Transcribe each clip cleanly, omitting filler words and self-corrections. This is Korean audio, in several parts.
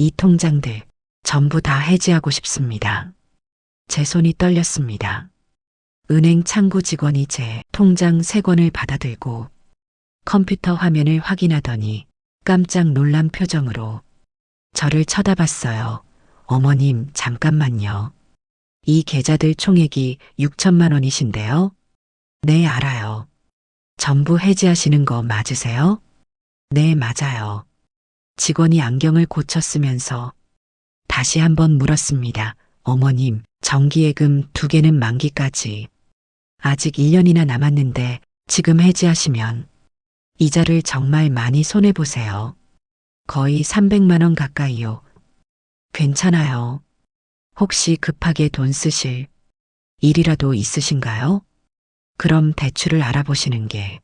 이 통장들 전부 다 해지하고 싶습니다. 제 손이 떨렸습니다. 은행 창구 직원이 제 통장 3권을 받아들고 컴퓨터 화면을 확인하더니 깜짝 놀란 표정으로 저를 쳐다봤어요. 어머님, 잠깐만요. 이 계좌들 총액이 6천만 원이신데요? 네, 알아요. 전부 해지하시는 거 맞으세요? 네, 맞아요. 직원이 안경을 고쳐 쓰면서 다시 한번 물었습니다. 어머님, 정기예금 2개는 만기까지 아직 1년이나 남았는데 지금 해지하시면 이자를 정말 많이 손해보세요. 거의 300만 원 가까이요. 괜찮아요. 혹시 급하게 돈 쓰실 일이라도 있으신가요? 그럼 대출을 알아보시는 게.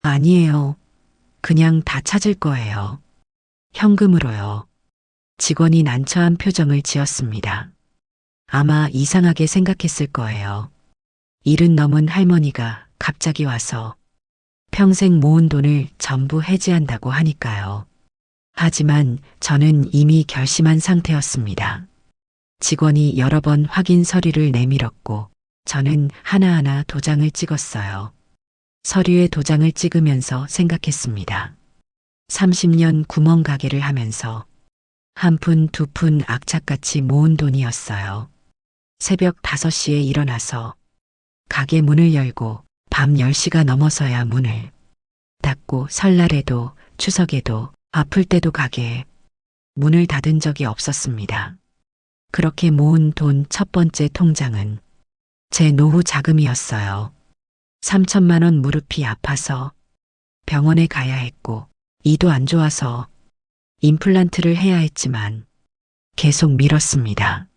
아니에요. 그냥 다 찾을 거예요. 현금으로요. 직원이 난처한 표정을 지었습니다. 아마 이상하게 생각했을 거예요. 70 넘은 할머니가 갑자기 와서 평생 모은 돈을 전부 해지한다고 하니까요. 하지만 저는 이미 결심한 상태였습니다. 직원이 여러 번 확인 서류를 내밀었고 저는 하나하나 도장을 찍었어요. 서류에 도장을 찍으면서 생각했습니다. 30년 구멍가게를 하면서 한 푼 두 푼 악착같이 모은 돈이었어요. 새벽 5시에 일어나서 가게 문을 열고 밤 10시가 넘어서야 문을 닫고 설날에도 추석에도 아플 때도 가게에 문을 닫은 적이 없었습니다. 그렇게 모은 돈 첫 번째 통장은 제 노후 자금이었어요. 3천만 원 무릎이 아파서 병원에 가야 했고 이도 안 좋아서 임플란트를 해야 했지만 계속 미뤘습니다.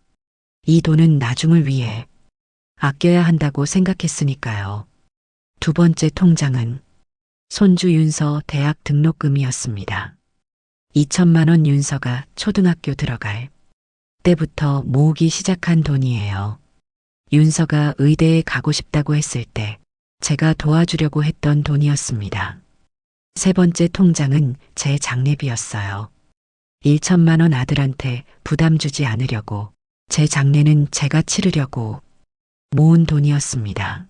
이 돈은 나중을 위해 아껴야 한다고 생각했으니까요. 두 번째 통장은 손주 윤서 대학 등록금이었습니다. 2천만 원 윤서가 초등학교 들어갈 때부터 모으기 시작한 돈이에요. 윤서가 의대에 가고 싶다고 했을 때 제가 도와주려고 했던 돈이었습니다. 세 번째 통장은 제 장례비였어요. 1천만 원 아들한테 부담 주지 않으려고 제 장례는 제가 치르려고 모은 돈이었습니다.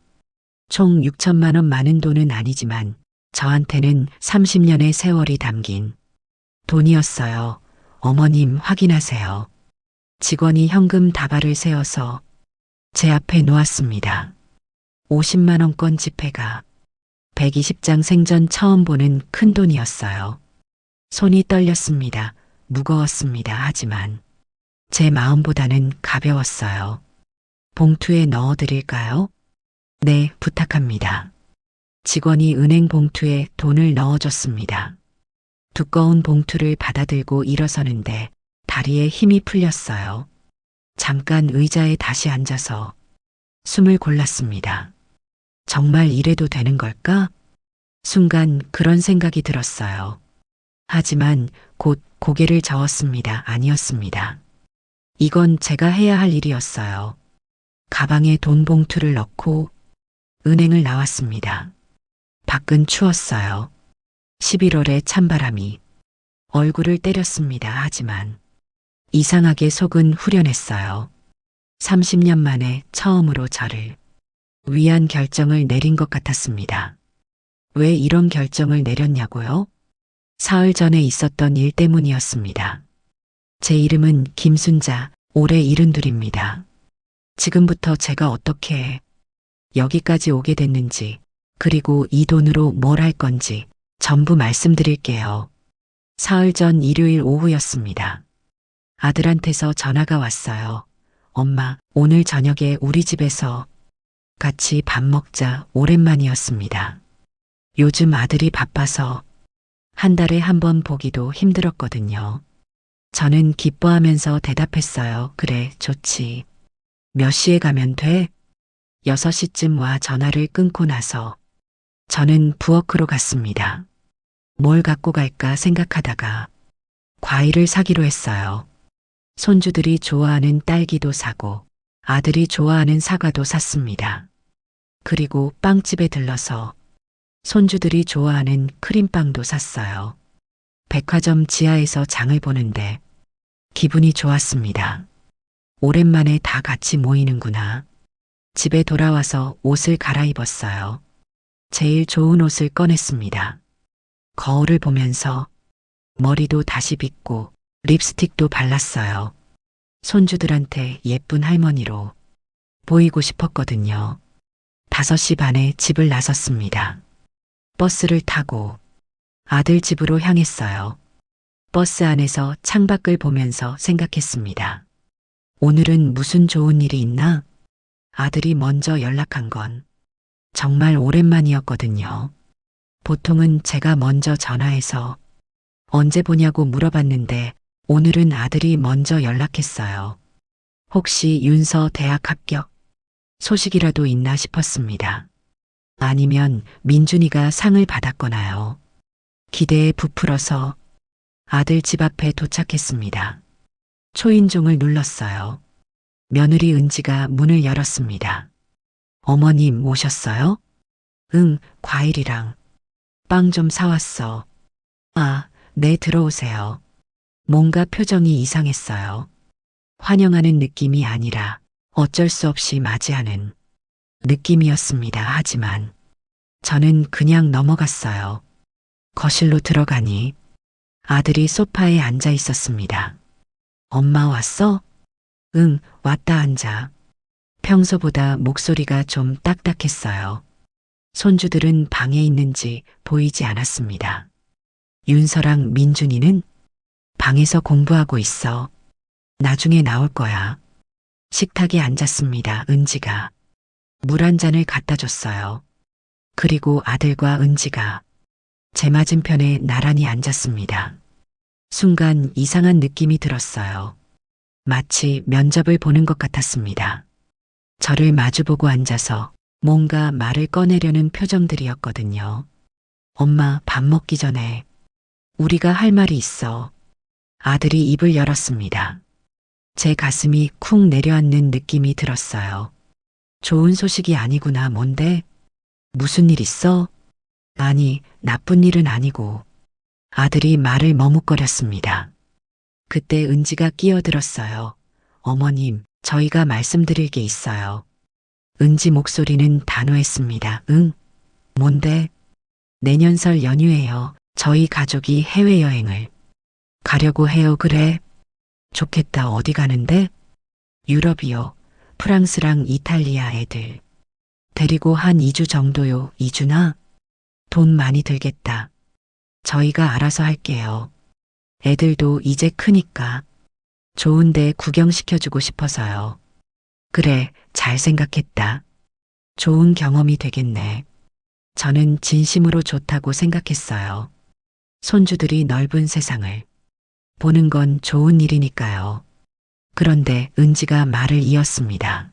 총 6천만 원 많은 돈은 아니지만 저한테는 30년의 세월이 담긴 돈이었어요. 어머님 확인하세요. 직원이 현금 다발을 세워서 제 앞에 놓았습니다. 50만 원권 지폐가 120장 생전 처음 보는 큰 돈이었어요. 손이 떨렸습니다. 무거웠습니다. 하지만 제 마음보다는 가벼웠어요. 봉투에 넣어드릴까요? 네, 부탁합니다. 직원이 은행 봉투에 돈을 넣어줬습니다. 두꺼운 봉투를 받아들고 일어서는데 다리에 힘이 풀렸어요. 잠깐 의자에 다시 앉아서 숨을 골랐습니다. 정말 이래도 되는 걸까? 순간 그런 생각이 들었어요. 하지만 곧 고개를 저었습니다. 아니었습니다. 이건 제가 해야 할 일이었어요. 가방에 돈 봉투를 넣고 은행을 나왔습니다. 밖은 추웠어요. 11월의 찬바람이 얼굴을 때렸습니다. 하지만 이상하게 속은 후련했어요. 30년 만에 처음으로 저를 위한 결정을 내린 것 같았습니다. 왜 이런 결정을 내렸냐고요? 사흘 전에 있었던 일 때문이었습니다. 제 이름은 김순자, 올해 72입니다. 지금부터 제가 어떻게 여기까지 오게 됐는지, 그리고 이 돈으로 뭘 할 건지 전부 말씀드릴게요. 사흘 전 일요일 오후였습니다. 아들한테서 전화가 왔어요. 엄마, 오늘 저녁에 우리 집에서 같이 밥 먹자. 오랜만이었습니다. 요즘 아들이 바빠서 한 달에 한 번 보기도 힘들었거든요. 저는 기뻐하면서 대답했어요. 그래, 좋지. 몇 시에 가면 돼? 6시쯤 와. 전화를 끊고 나서 저는 부엌으로 갔습니다. 뭘 갖고 갈까 생각하다가 과일을 사기로 했어요. 손주들이 좋아하는 딸기도 사고 아들이 좋아하는 사과도 샀습니다. 그리고 빵집에 들러서 손주들이 좋아하는 크림빵도 샀어요. 백화점 지하에서 장을 보는데 기분이 좋았습니다. 오랜만에 다 같이 모이는구나. 집에 돌아와서 옷을 갈아입었어요. 제일 좋은 옷을 꺼냈습니다. 거울을 보면서 머리도 다시 빗고 립스틱도 발랐어요. 손주들한테 예쁜 할머니로 보이고 싶었거든요. 5시 반에 집을 나섰습니다. 버스를 타고 아들 집으로 향했어요. 버스 안에서 창밖을 보면서 생각했습니다. 오늘은 무슨 좋은 일이 있나? 아들이 먼저 연락한 건 정말 오랜만이었거든요. 보통은 제가 먼저 전화해서 언제 보냐고 물어봤는데 오늘은 아들이 먼저 연락했어요. 혹시 윤서 대학 합격 소식이라도 있나 싶었습니다. 아니면 민준이가 상을 받았거나요. 기대에 부풀어서 아들 집 앞에 도착했습니다. 초인종을 눌렀어요. 며느리 은지가 문을 열었습니다. 어머님 오셨어요? 응, 과일이랑 빵 좀 사왔어. 아, 네, 들어오세요. 뭔가 표정이 이상했어요. 환영하는 느낌이 아니라 어쩔 수 없이 맞이하는 느낌이었습니다. 하지만 저는 그냥 넘어갔어요. 거실로 들어가니 아들이 소파에 앉아 있었습니다. 엄마 왔어? 응, 왔다 앉아. 평소보다 목소리가 좀 딱딱했어요. 손주들은 방에 있는지 보이지 않았습니다. 윤서랑 민준이는 방에서 공부하고 있어. 나중에 나올 거야. 식탁에 앉았습니다. 은지가 물 한 잔을 갖다 줬어요. 그리고 아들과 은지가 제 맞은편에 나란히 앉았습니다. 순간 이상한 느낌이 들었어요. 마치 면접을 보는 것 같았습니다. 저를 마주보고 앉아서 뭔가 말을 꺼내려는 표정들이었거든요. 엄마, 밥 먹기 전에 우리가 할 말이 있어. 아들이 입을 열었습니다. 제 가슴이 쿵 내려앉는 느낌이 들었어요. 좋은 소식이 아니구나. 뭔데? 무슨 일 있어? 아니, 나쁜 일은 아니고. 아들이 말을 머뭇거렸습니다. 그때 은지가 끼어들었어요. 어머님, 저희가 말씀드릴 게 있어요. 은지 목소리는 단호했습니다. 응? 뭔데? 내년 설 연휴에요. 저희 가족이 해외여행을 가려고 해요. 그래? 좋겠다. 어디 가는데? 유럽이요. 프랑스랑 이탈리아 애들 데리고 한 2주 정도요. 2주나? 돈 많이 들겠다. 저희가 알아서 할게요. 애들도 이제 크니까 좋은데 구경시켜주고 싶어서요. 그래, 잘 생각했다. 좋은 경험이 되겠네. 저는 진심으로 좋다고 생각했어요. 손주들이 넓은 세상을 보는 건 좋은 일이니까요. 그런데 은지가 말을 이었습니다.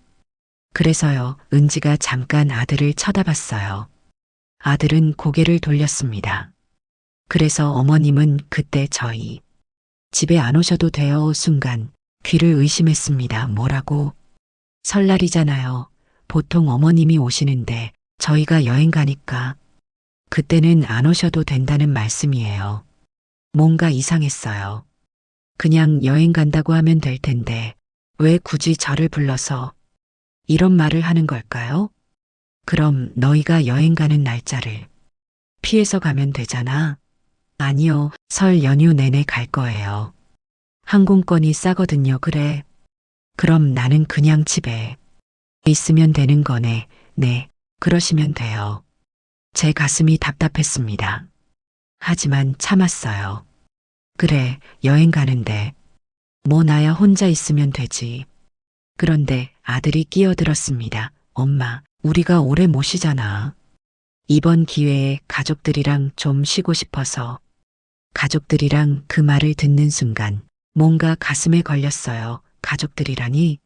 그래서요. 은지가 잠깐 아들을 쳐다봤어요. 아들은 고개를 돌렸습니다. 그래서 어머님은 그때 저희 집에 안 오셔도 돼요. 순간 귀를 의심했습니다. 뭐라고? 설날이잖아요. 보통 어머님이 오시는데 저희가 여행 가니까 그때는 안 오셔도 된다는 말씀이에요. 뭔가 이상했어요. 그냥 여행 간다고 하면 될 텐데 왜 굳이 저를 불러서 이런 말을 하는 걸까요? 그럼 너희가 여행 가는 날짜를 피해서 가면 되잖아. 아니요, 설 연휴 내내 갈 거예요. 항공권이 싸거든요. 그래. 그럼 나는 그냥 집에 있으면 되는 거네. 네, 그러시면 돼요. 제 가슴이 답답했습니다. 하지만 참았어요. 그래, 여행 가는데 뭐 나야 혼자 있으면 되지. 그런데 아들이 끼어들었습니다. 엄마, 우리가 오래 못 쉬잖아. 이번 기회에 가족들이랑 좀 쉬고 싶어서. 가족들이랑 그 말을 듣는 순간 뭔가 가슴에 걸렸어요. 가족들이라니?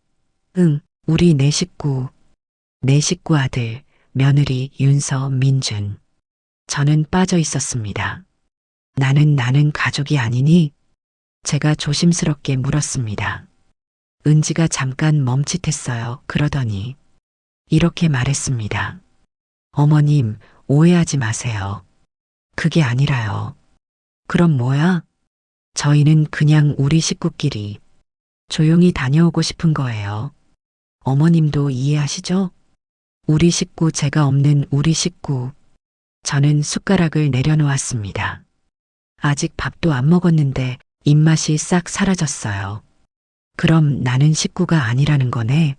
응, 우리 네 식구. 네 식구 아들, 며느리, 윤서, 민준. 저는 빠져 있었습니다. 나는 가족이 아니니? 제가 조심스럽게 물었습니다. 은지가 잠깐 멈칫했어요. 그러더니 이렇게 말했습니다. 어머님, 오해하지 마세요. 그게 아니라요. 그럼 뭐야? 저희는 그냥 우리 식구끼리 조용히 다녀오고 싶은 거예요. 어머님도 이해하시죠? 우리 식구, 제가 없는 우리 식구. 저는 숟가락을 내려놓았습니다. 아직 밥도 안 먹었는데 입맛이 싹 사라졌어요. 그럼 나는 식구가 아니라는 거네.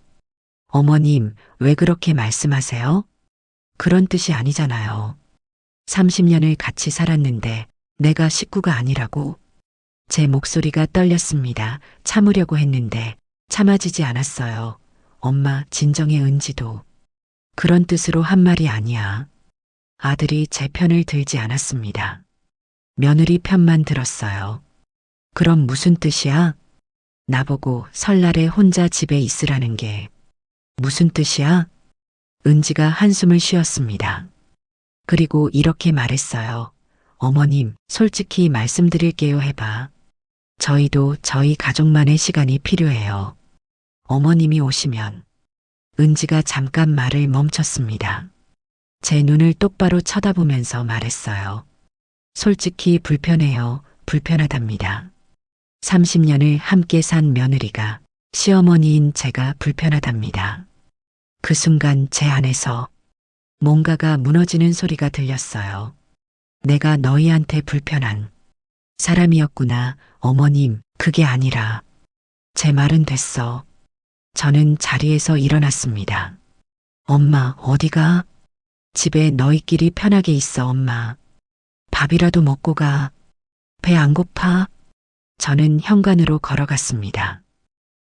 어머님, 왜 그렇게 말씀하세요? 그런 뜻이 아니잖아요. 30년을 같이 살았는데 내가 식구가 아니라고? 제 목소리가 떨렸습니다. 참으려고 했는데 참아지지 않았어요. 엄마, 진정해. 은지도 그런 뜻으로 한 말이 아니야. 아들이 제 편을 들지 않았습니다. 며느리 편만 들었어요. 그럼 무슨 뜻이야? 나보고 설날에 혼자 집에 있으라는 게 무슨 뜻이야? 은지가 한숨을 쉬었습니다. 그리고 이렇게 말했어요. 어머님, 솔직히 말씀드릴게요. 해봐. 저희도 저희 가족만의 시간이 필요해요. 어머님이 오시면. 은지가 잠깐 말을 멈췄습니다. 제 눈을 똑바로 쳐다보면서 말했어요. 솔직히 불편해요. 불편하답니다. 30년을 함께 산 며느리가 시어머니인 제가 불편하답니다. 그 순간 제 안에서 뭔가가 무너지는 소리가 들렸어요. 내가 너희한테 불편한 사람이었구나. 어머님, 그게 아니라. 제 말은 됐어. 저는 자리에서 일어났습니다. 엄마, 어디가? 집에 너희끼리 편하게 있어, 엄마. 밥이라도 먹고 가. 배 안 고파? 저는 현관으로 걸어갔습니다.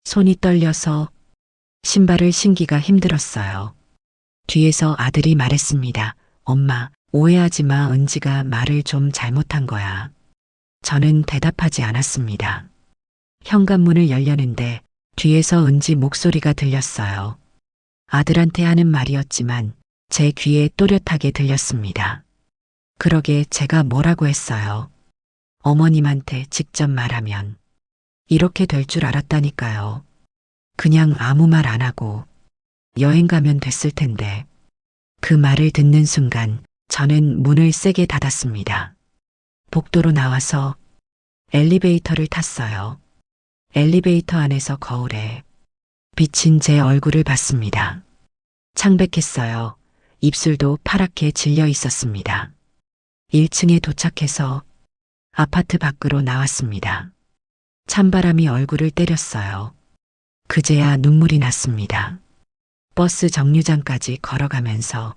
손이 떨려서 신발을 신기가 힘들었어요. 뒤에서 아들이 말했습니다. 엄마, 오해하지 마. 은지가 말을 좀 잘못한 거야. 저는 대답하지 않았습니다. 현관문을 열려는데 뒤에서 은지 목소리가 들렸어요. 아들한테 하는 말이었지만 제 귀에 또렷하게 들렸습니다. 그러게 제가 뭐라고 했어요. 어머님한테 직접 말하면 이렇게 될 줄 알았다니까요. 그냥 아무 말 안 하고 여행 가면 됐을 텐데. 그 말을 듣는 순간 저는 문을 세게 닫았습니다. 복도로 나와서 엘리베이터를 탔어요. 엘리베이터 안에서 거울에 비친 제 얼굴을 봤습니다. 창백했어요. 입술도 파랗게 질려 있었습니다. 1층에 도착해서 아파트 밖으로 나왔습니다. 찬바람이 얼굴을 때렸어요. 그제야 눈물이 났습니다. 버스 정류장까지 걸어가면서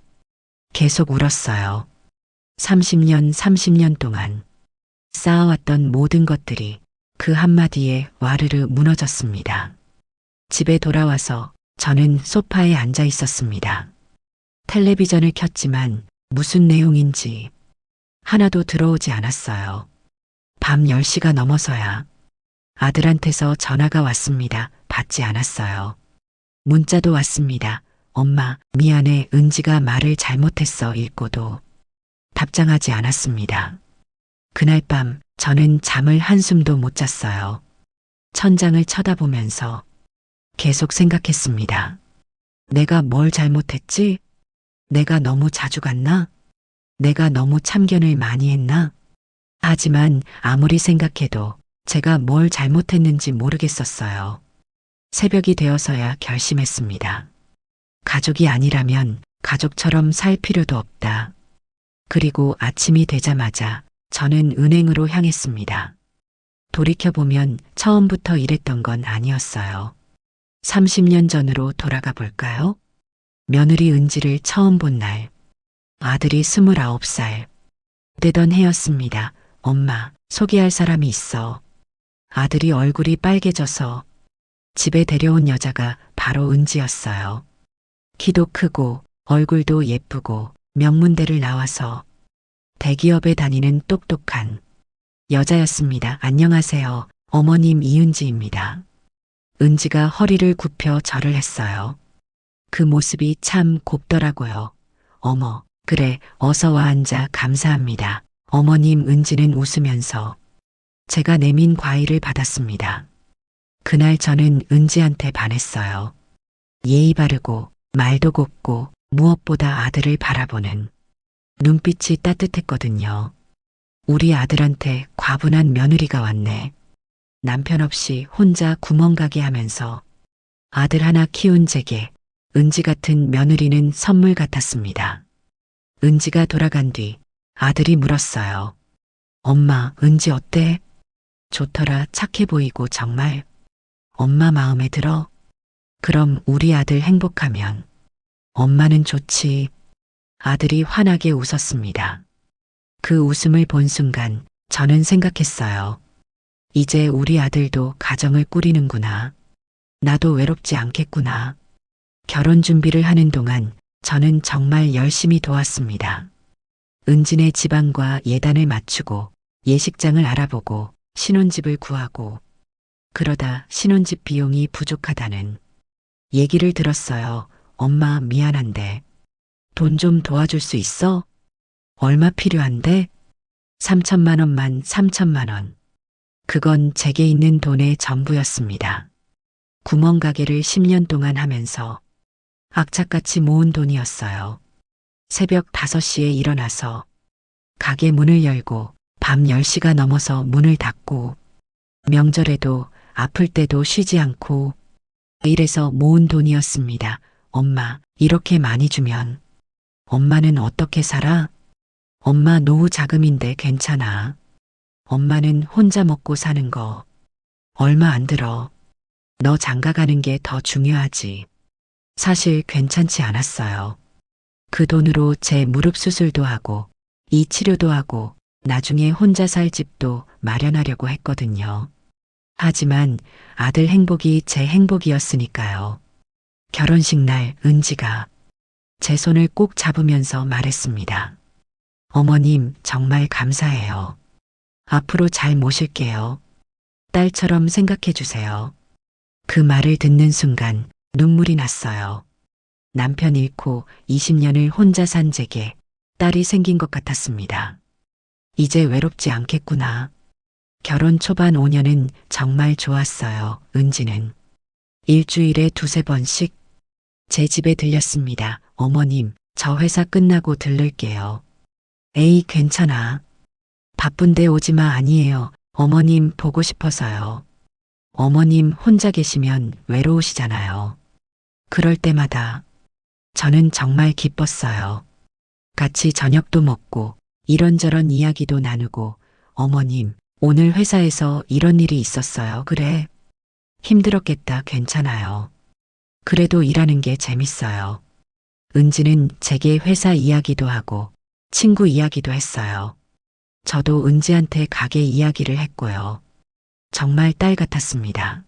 계속 울었어요. 30년 동안 쌓아왔던 모든 것들이 그 한마디에 와르르 무너졌습니다. 집에 돌아와서 저는 소파에 앉아 있었습니다. 텔레비전을 켰지만 무슨 내용인지 하나도 들어오지 않았어요. 밤 10시가 넘어서야 아들한테서 전화가 왔습니다. 받지 않았어요. 문자도 왔습니다. 엄마, 미안해. 은지가 말을 잘못했어. 읽고도 답장하지 않았습니다. 그날 밤 저는 잠을 한숨도 못 잤어요. 천장을 쳐다보면서 계속 생각했습니다. 내가 뭘 잘못했지? 내가 너무 자주 갔나? 내가 너무 참견을 많이 했나? 하지만 아무리 생각해도 제가 뭘 잘못했는지 모르겠었어요. 새벽이 되어서야 결심했습니다. 가족이 아니라면 가족처럼 살 필요도 없다. 그리고 아침이 되자마자 저는 은행으로 향했습니다. 돌이켜보면 처음부터 이랬던 건 아니었어요. 30년 전으로 돌아가 볼까요? 며느리 은지를 처음 본 날, 아들이 29살 되던 해였습니다. 엄마, 소개할 사람이 있어. 아들이 얼굴이 빨개져서 집에 데려온 여자가 바로 은지였어요. 키도 크고 얼굴도 예쁘고 명문대를 나와서 대기업에 다니는 똑똑한 여자였습니다. 안녕하세요. 어머님, 이은지입니다. 은지가 허리를 굽혀 절을 했어요. 그 모습이 참 곱더라고요. 어머, 그래, 어서 와 앉아. 감사합니다. 어머님. 은지는 웃으면서 제가 내민 과일을 받았습니다. 그날 저는 은지한테 반했어요. 예의 바르고 말도 곱고 무엇보다 아들을 바라보는 눈빛이 따뜻했거든요. 우리 아들한테 과분한 며느리가 왔네. 남편 없이 혼자 구멍가게 하면서 아들 하나 키운 제게 은지 같은 며느리는 선물 같았습니다. 은지가 돌아간 뒤 아들이 물었어요. 엄마, 은지 어때? 좋더라. 착해 보이고 정말. 엄마 마음에 들어? 그럼 우리 아들 행복하면 엄마는 좋지. 아들이 환하게 웃었습니다. 그 웃음을 본 순간 저는 생각했어요. 이제 우리 아들도 가정을 꾸리는구나. 나도 외롭지 않겠구나. 결혼 준비를 하는 동안 저는 정말 열심히 도왔습니다. 은진의 집안과 예단을 맞추고 예식장을 알아보고 신혼집을 구하고 그러다 신혼집 비용이 부족하다는 얘기를 들었어요. 엄마 미안한데 돈 좀 도와줄 수 있어? 얼마 필요한데? 3천만 원만 3천만 원. 그건 제게 있는 돈의 전부였습니다. 구멍가게를 10년 동안 하면서 악착같이 모은 돈이었어요. 새벽 5시에 일어나서 가게 문을 열고 밤 10시가 넘어서 문을 닫고 명절에도 아플 때도 쉬지 않고 이래서 모은 돈이었습니다. 엄마, 이렇게 많이 주면 엄마는 어떻게 살아? 엄마 노후 자금인데 괜찮아. 엄마는 혼자 먹고 사는 거 얼마 안 들어. 너 장가 가는 게 더 중요하지. 사실 괜찮지 않았어요. 그 돈으로 제 무릎 수술도 하고 이 치료도 하고 나중에 혼자 살 집도 마련하려고 했거든요. 하지만 아들 행복이 제 행복이었으니까요. 결혼식 날 은지가 제 손을 꼭 잡으면서 말했습니다. 어머님 정말 감사해요. 앞으로 잘 모실게요. 딸처럼 생각해 주세요. 그 말을 듣는 순간 눈물이 났어요. 남편 잃고 20년을 혼자 산 제게 딸이 생긴 것 같았습니다. 이제 외롭지 않겠구나. 결혼 초반 5년은 정말 좋았어요. 은지는 일주일에 2~3번씩 제 집에 들렸습니다. 어머님, 저 회사 끝나고 들를게요. 에이, 괜찮아. 바쁜데 오지마. 아니에요. 어머님 보고 싶어서요. 어머님 혼자 계시면 외로우시잖아요. 그럴 때마다 저는 정말 기뻤어요. 같이 저녁도 먹고 이런저런 이야기도 나누고 어머님, 오늘 회사에서 이런 일이 있었어요. 그래. 힘들었겠다. 괜찮아요. 그래도 일하는 게 재밌어요. 은지는 제게 회사 이야기도 하고 친구 이야기도 했어요. 저도 은지한테 가게 이야기를 했고요. 정말 딸 같았습니다.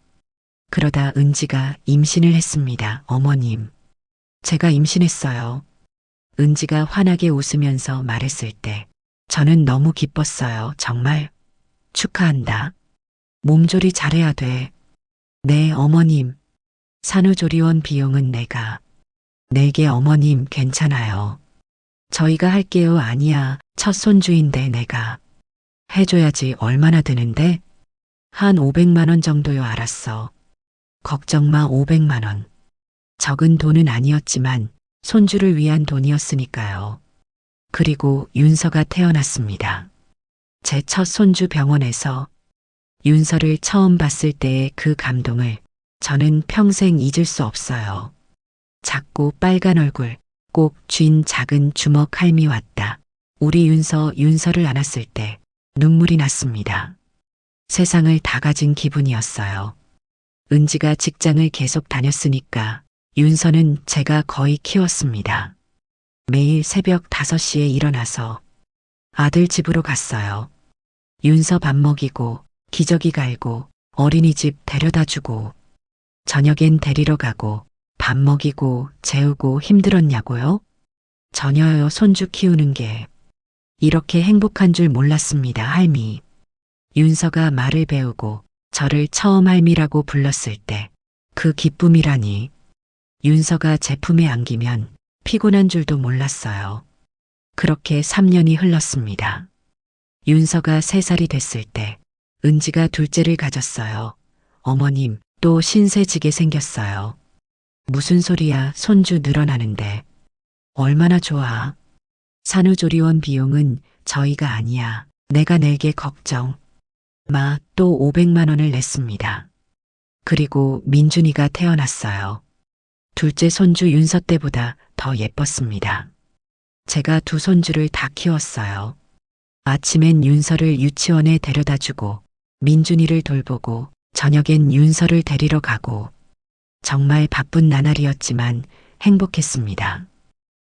그러다 은지가 임신을 했습니다. 어머님, 제가 임신했어요. 은지가 환하게 웃으면서 말했을 때 저는 너무 기뻤어요. 정말 축하한다. 몸조리 잘해야 돼. 네, 어머님. 산후조리원 비용은 내가 낼게. 어머님 괜찮아요. 저희가 할게요. 아니야. 첫 손주인데 내가 해줘야지. 얼마나 드는데? 한 500만 원 정도요. 알았어. 걱정 마. 500만 원. 적은 돈은 아니었지만 손주를 위한 돈이었으니까요. 그리고 윤서가 태어났습니다. 제 첫 손주 병원에서 윤서를 처음 봤을 때의 그 감동을 저는 평생 잊을 수 없어요. 작고 빨간 얼굴, 꼭 쥔 작은 주먹 할미 왔다. 우리 윤서를 안았을 때 눈물이 났습니다. 세상을 다 가진 기분이었어요. 은지가 직장을 계속 다녔으니까 윤서는 제가 거의 키웠습니다. 매일 새벽 5시에 일어나서 아들 집으로 갔어요. 윤서 밥 먹이고 기저귀 갈고 어린이집 데려다 주고 저녁엔 데리러 가고 밥 먹이고 재우고 힘들었냐고요? 전혀요. 손주 키우는 게 이렇게 행복한 줄 몰랐습니다. 할미. 윤서가 말을 배우고 저를 처음 할미라고 불렀을 때 그 기쁨이라니. 윤서가 제 품에 안기면 피곤한 줄도 몰랐어요. 그렇게 3년이 흘렀습니다. 윤서가 3살이 됐을 때 은지가 둘째를 가졌어요. 어머님, 또 신세지게 생겼어요. 무슨 소리야. 손주 늘어나는데. 얼마나 좋아. 산후조리원 비용은 저희가 아니야. 내가 낼게. 걱정 또 500만 원을 냈습니다. 그리고 민준이가 태어났어요. 둘째 손주 윤서 때보다 더 예뻤습니다. 제가 두 손주를 다 키웠어요. 아침엔 윤서를 유치원에 데려다 주고 민준이를 돌보고 저녁엔 윤서를 데리러 가고 정말 바쁜 나날이었지만 행복했습니다.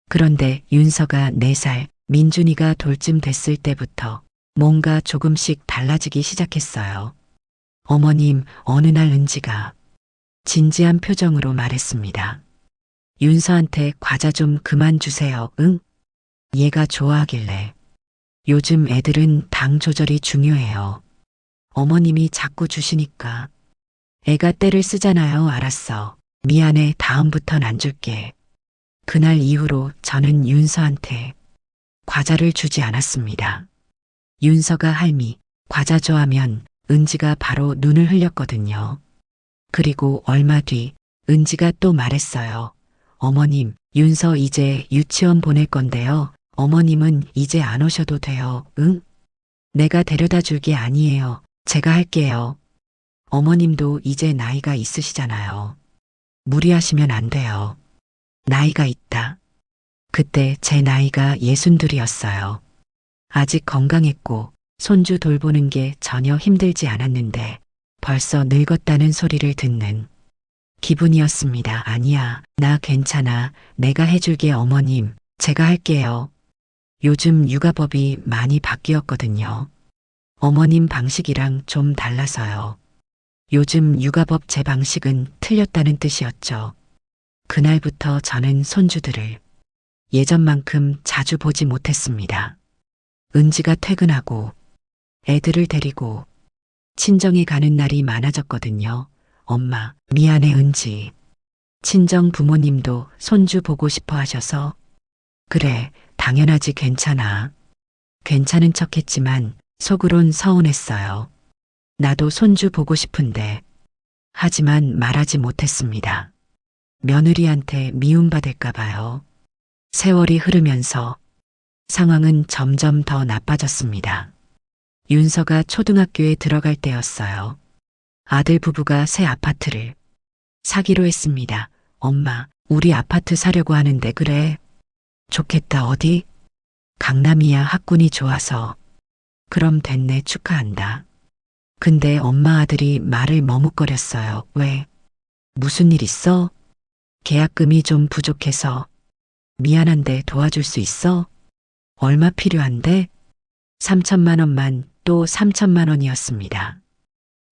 그런데 윤서가 4살, 민준이가 돌쯤 됐을 때부터 뭔가 조금씩 달라지기 시작했어요. 어머님, 어느 날 은지가 진지한 표정으로 말했습니다. 윤서한테 과자 좀 그만 주세요. 응? 얘가 좋아하길래. 요즘 애들은 당 조절이 중요해요. 어머님이 자꾸 주시니까. 애가 때를 쓰잖아요. 알았어. 미안해. 다음부턴 안 줄게. 그날 이후로 저는 윤서한테 과자를 주지 않았습니다. 윤서가 할미, 과자 좋아하면 은지가 바로 눈을 흘렸거든요. 그리고 얼마 뒤 은지가 또 말했어요. 어머님, 윤서 이제 유치원 보낼 건데요. 어머님은 이제 안 오셔도 돼요. 응? 내가 데려다 줄 게 아니에요. 제가 할게요. 어머님도 이제 나이가 있으시잖아요. 무리하시면 안 돼요. 나이가 있다. 그때 제 나이가 62이었어요. 아직 건강했고 손주 돌보는 게 전혀 힘들지 않았는데 벌써 늙었다는 소리를 듣는 기분이었습니다. 아니야, 나 괜찮아. 내가 해줄게 어머님. 제가 할게요. 요즘 육아법이 많이 바뀌었거든요. 어머님 방식이랑 좀 달라서요. 요즘 육아법 제 방식은 틀렸다는 뜻이었죠. 그날부터 저는 손주들을 예전만큼 자주 보지 못했습니다. 은지가 퇴근하고 애들을 데리고 친정에 가는 날이 많아졌거든요. 엄마, 미안해 은지. 친정 부모님도 손주 보고 싶어 하셔서. 그래, 당연하지. 괜찮아. 괜찮은 척 했지만 속으론 서운했어요. 나도 손주 보고 싶은데. 하지만 말하지 못했습니다. 며느리한테 미움받을까 봐요. 세월이 흐르면서 상황은 점점 더 나빠졌습니다. 윤서가 초등학교에 들어갈 때였어요. 아들 부부가 새 아파트를 사기로 했습니다. 엄마, 우리 아파트 사려고 하는데. 그래? 좋겠다. 어디? 강남이야. 학군이 좋아서. 그럼 됐네. 축하한다. 근데 엄마, 아들이 말을 머뭇거렸어요. 왜? 무슨 일 있어? 계약금이 좀 부족해서. 미안한데 도와줄 수 있어? 얼마 필요한데? 3천만 원만. 또 3천만 원이었습니다.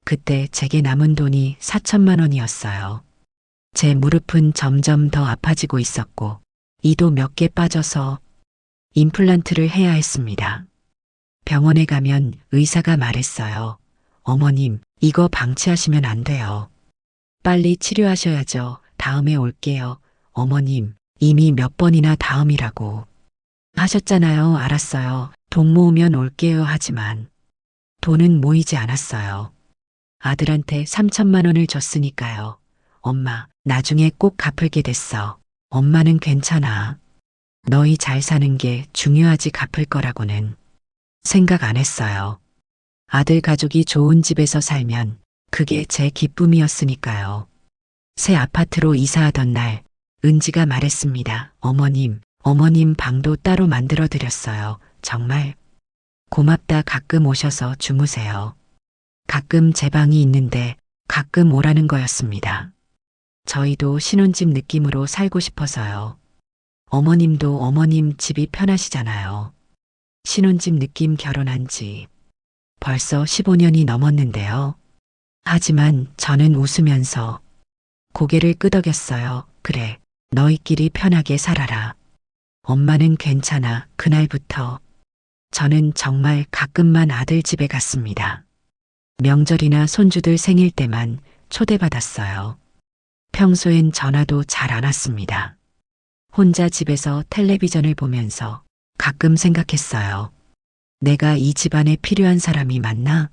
그때 제게 남은 돈이 4천만 원이었어요. 제 무릎은 점점 더 아파지고 있었고 이도 몇 개 빠져서 임플란트를 해야 했습니다. 병원에 가면 의사가 말했어요. 어머님, 이거 방치하시면 안 돼요. 빨리 치료하셔야죠. 다음에 올게요. 어머님, 이미 몇 번이나 다음이라고 하셨잖아요. 알았어요. 돈 모으면 올게요. 하지만 돈은 모이지 않았어요. 아들한테 3천만 원을 줬으니까요. 엄마, 나중에 꼭 갚을게 됐어. 엄마는 괜찮아. 너희 잘 사는 게 중요하지. 갚을 거라고는 생각 안 했어요. 아들 가족이 좋은 집에서 살면 그게 제 기쁨이었으니까요. 새 아파트로 이사하던 날 은지가 말했습니다. 어머님 방도 따로 만들어 드렸어요. 정말 고맙다. 가끔 오셔서 주무세요. 가끔 제 방이 있는데 가끔 오라는 거였습니다. 저희도 신혼집 느낌으로 살고 싶어서요. 어머님도 어머님 집이 편하시잖아요. 신혼집 느낌. 결혼한 지 벌써 15년이 넘었는데요. 하지만 저는 웃으면서 고개를 끄덕였어요. 그래, 너희끼리 편하게 살아라. 엄마는 괜찮아. 그날부터 저는 정말 가끔만 아들 집에 갔습니다. 명절이나 손주들 생일 때만 초대받았어요. 평소엔 전화도 잘 안 왔습니다. 혼자 집에서 텔레비전을 보면서 가끔 생각했어요. 내가 이 집안에 필요한 사람이 맞나?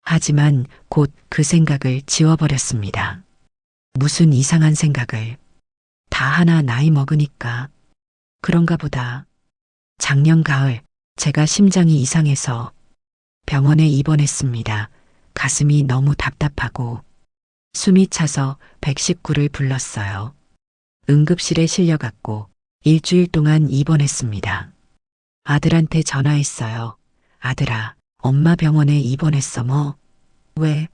하지만 곧 그 생각을 지워버렸습니다. 무슨 이상한 생각을. 다 하나 나이 먹으니까 그런가 보다. 작년 가을 제가 심장이 이상해서 병원에 입원했습니다. 가슴이 너무 답답하고 숨이 차서 119를 불렀어요. 응급실에 실려갔고 일주일 동안 입원했습니다. 아들한테 전화했어요. 아들아, 엄마 병원에 입원했어 뭐. 왜?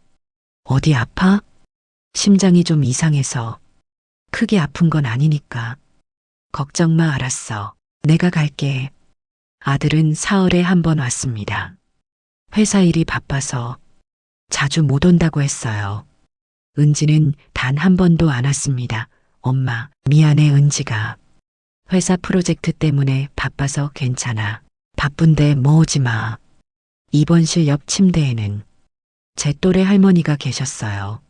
어디 아파? 심장이 좀 이상해서. 크게 아픈 건 아니니까. 걱정 마 알았어. 내가 갈게. 아들은 사흘에 한 번 왔습니다. 회사 일이 바빠서 자주 못 온다고 했어요. 은지는 단 한 번도 안 왔습니다. 엄마, 미안해 은지가. 회사 프로젝트 때문에 바빠서 괜찮아. 바쁜데 뭐 오지 마. 입원실 옆 침대에는 제 또래 할머니가 계셨어요.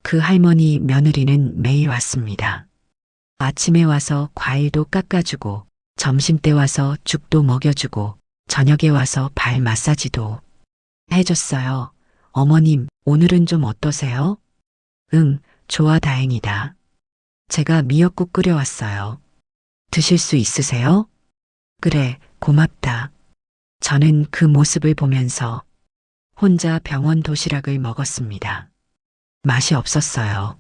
그 할머니 며느리는 매일 왔습니다. 아침에 와서 과일도 깎아주고, 점심때 와서 죽도 먹여주고, 저녁에 와서 발 마사지도 해줬어요. 어머님, 오늘은 좀 어떠세요? 응, 좋아 다행이다. 제가 미역국 끓여왔어요. 드실 수 있으세요? 그래, 고맙다. 저는 그 모습을 보면서 혼자 병원 도시락을 먹었습니다. 맛이 없었어요.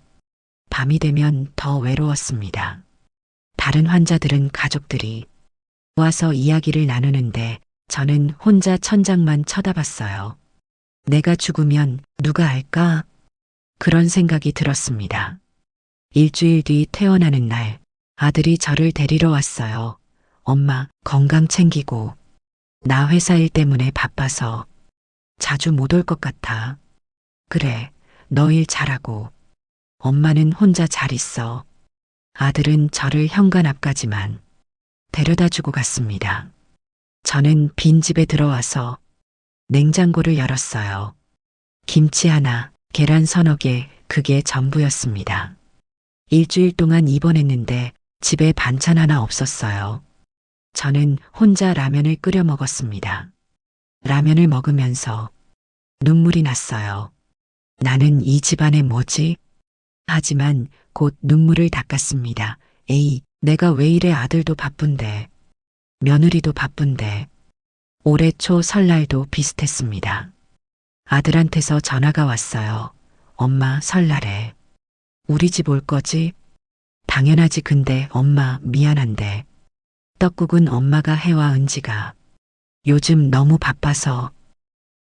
밤이 되면 더 외로웠습니다. 다른 환자들은 가족들이 와서 이야기를 나누는데 저는 혼자 천장만 쳐다봤어요. 내가 죽으면 누가 알까? 그런 생각이 들었습니다. 일주일 뒤 퇴원하는 날 아들이 저를 데리러 왔어요. 엄마, 건강 챙기고. 나 회사 일 때문에 바빠서 자주 못 올 것 같아. 그래, 너 일 잘하고. 엄마는 혼자 잘 있어. 아들은 저를 현관 앞까지만 데려다 주고 갔습니다. 저는 빈집에 들어와서 냉장고를 열었어요. 김치 하나, 계란 서너 개, 그게 전부였습니다. 일주일 동안 입원했는데 집에 반찬 하나 없었어요. 저는 혼자 라면을 끓여 먹었습니다. 라면을 먹으면서 눈물이 났어요. 나는 이 집안에 뭐지? 하지만 곧 눈물을 닦았습니다. 에이, 내가 왜 이래 아들도 바쁜데. 며느리도 바쁜데. 올해 초 설날도 비슷했습니다. 아들한테서 전화가 왔어요. 엄마 설날에 우리 집 올 거지? 당연하지 근데 엄마 미안한데. 떡국은 엄마가 해와 은지가. 요즘 너무 바빠서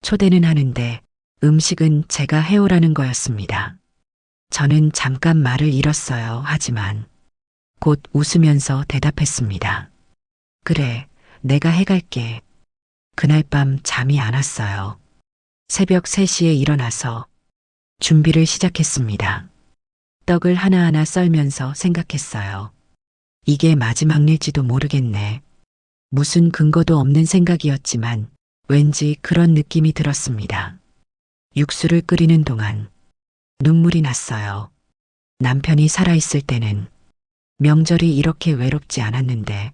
초대는 하는데 음식은 제가 해오라는 거였습니다. 저는 잠깐 말을 잃었어요. 하지만 곧 웃으면서 대답했습니다. 그래, 내가 해갈게. 그날 밤 잠이 안 왔어요. 새벽 3시에 일어나서 준비를 시작했습니다. 떡을 하나하나 썰면서 생각했어요. 이게 마지막 일지도 모르겠네. 무슨 근거도 없는 생각이었지만 왠지 그런 느낌이 들었습니다. 육수를 끓이는 동안 눈물이 났어요. 남편이 살아있을 때는 명절이 이렇게 외롭지 않았는데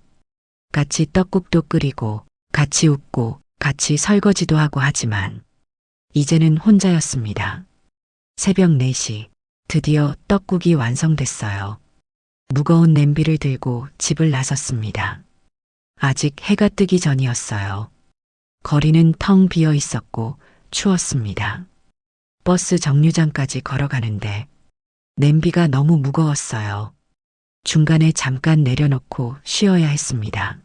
같이 떡국도 끓이고 같이 웃고 같이 설거지도 하고 하지만 이제는 혼자였습니다. 새벽 4시 드디어 떡국이 완성됐어요. 무거운 냄비를 들고 집을 나섰습니다. 아직 해가 뜨기 전이었어요. 거리는 텅 비어 있었고 추웠습니다. 버스 정류장까지 걸어가는데 냄비가 너무 무거웠어요. 중간에 잠깐 내려놓고 쉬어야 했습니다.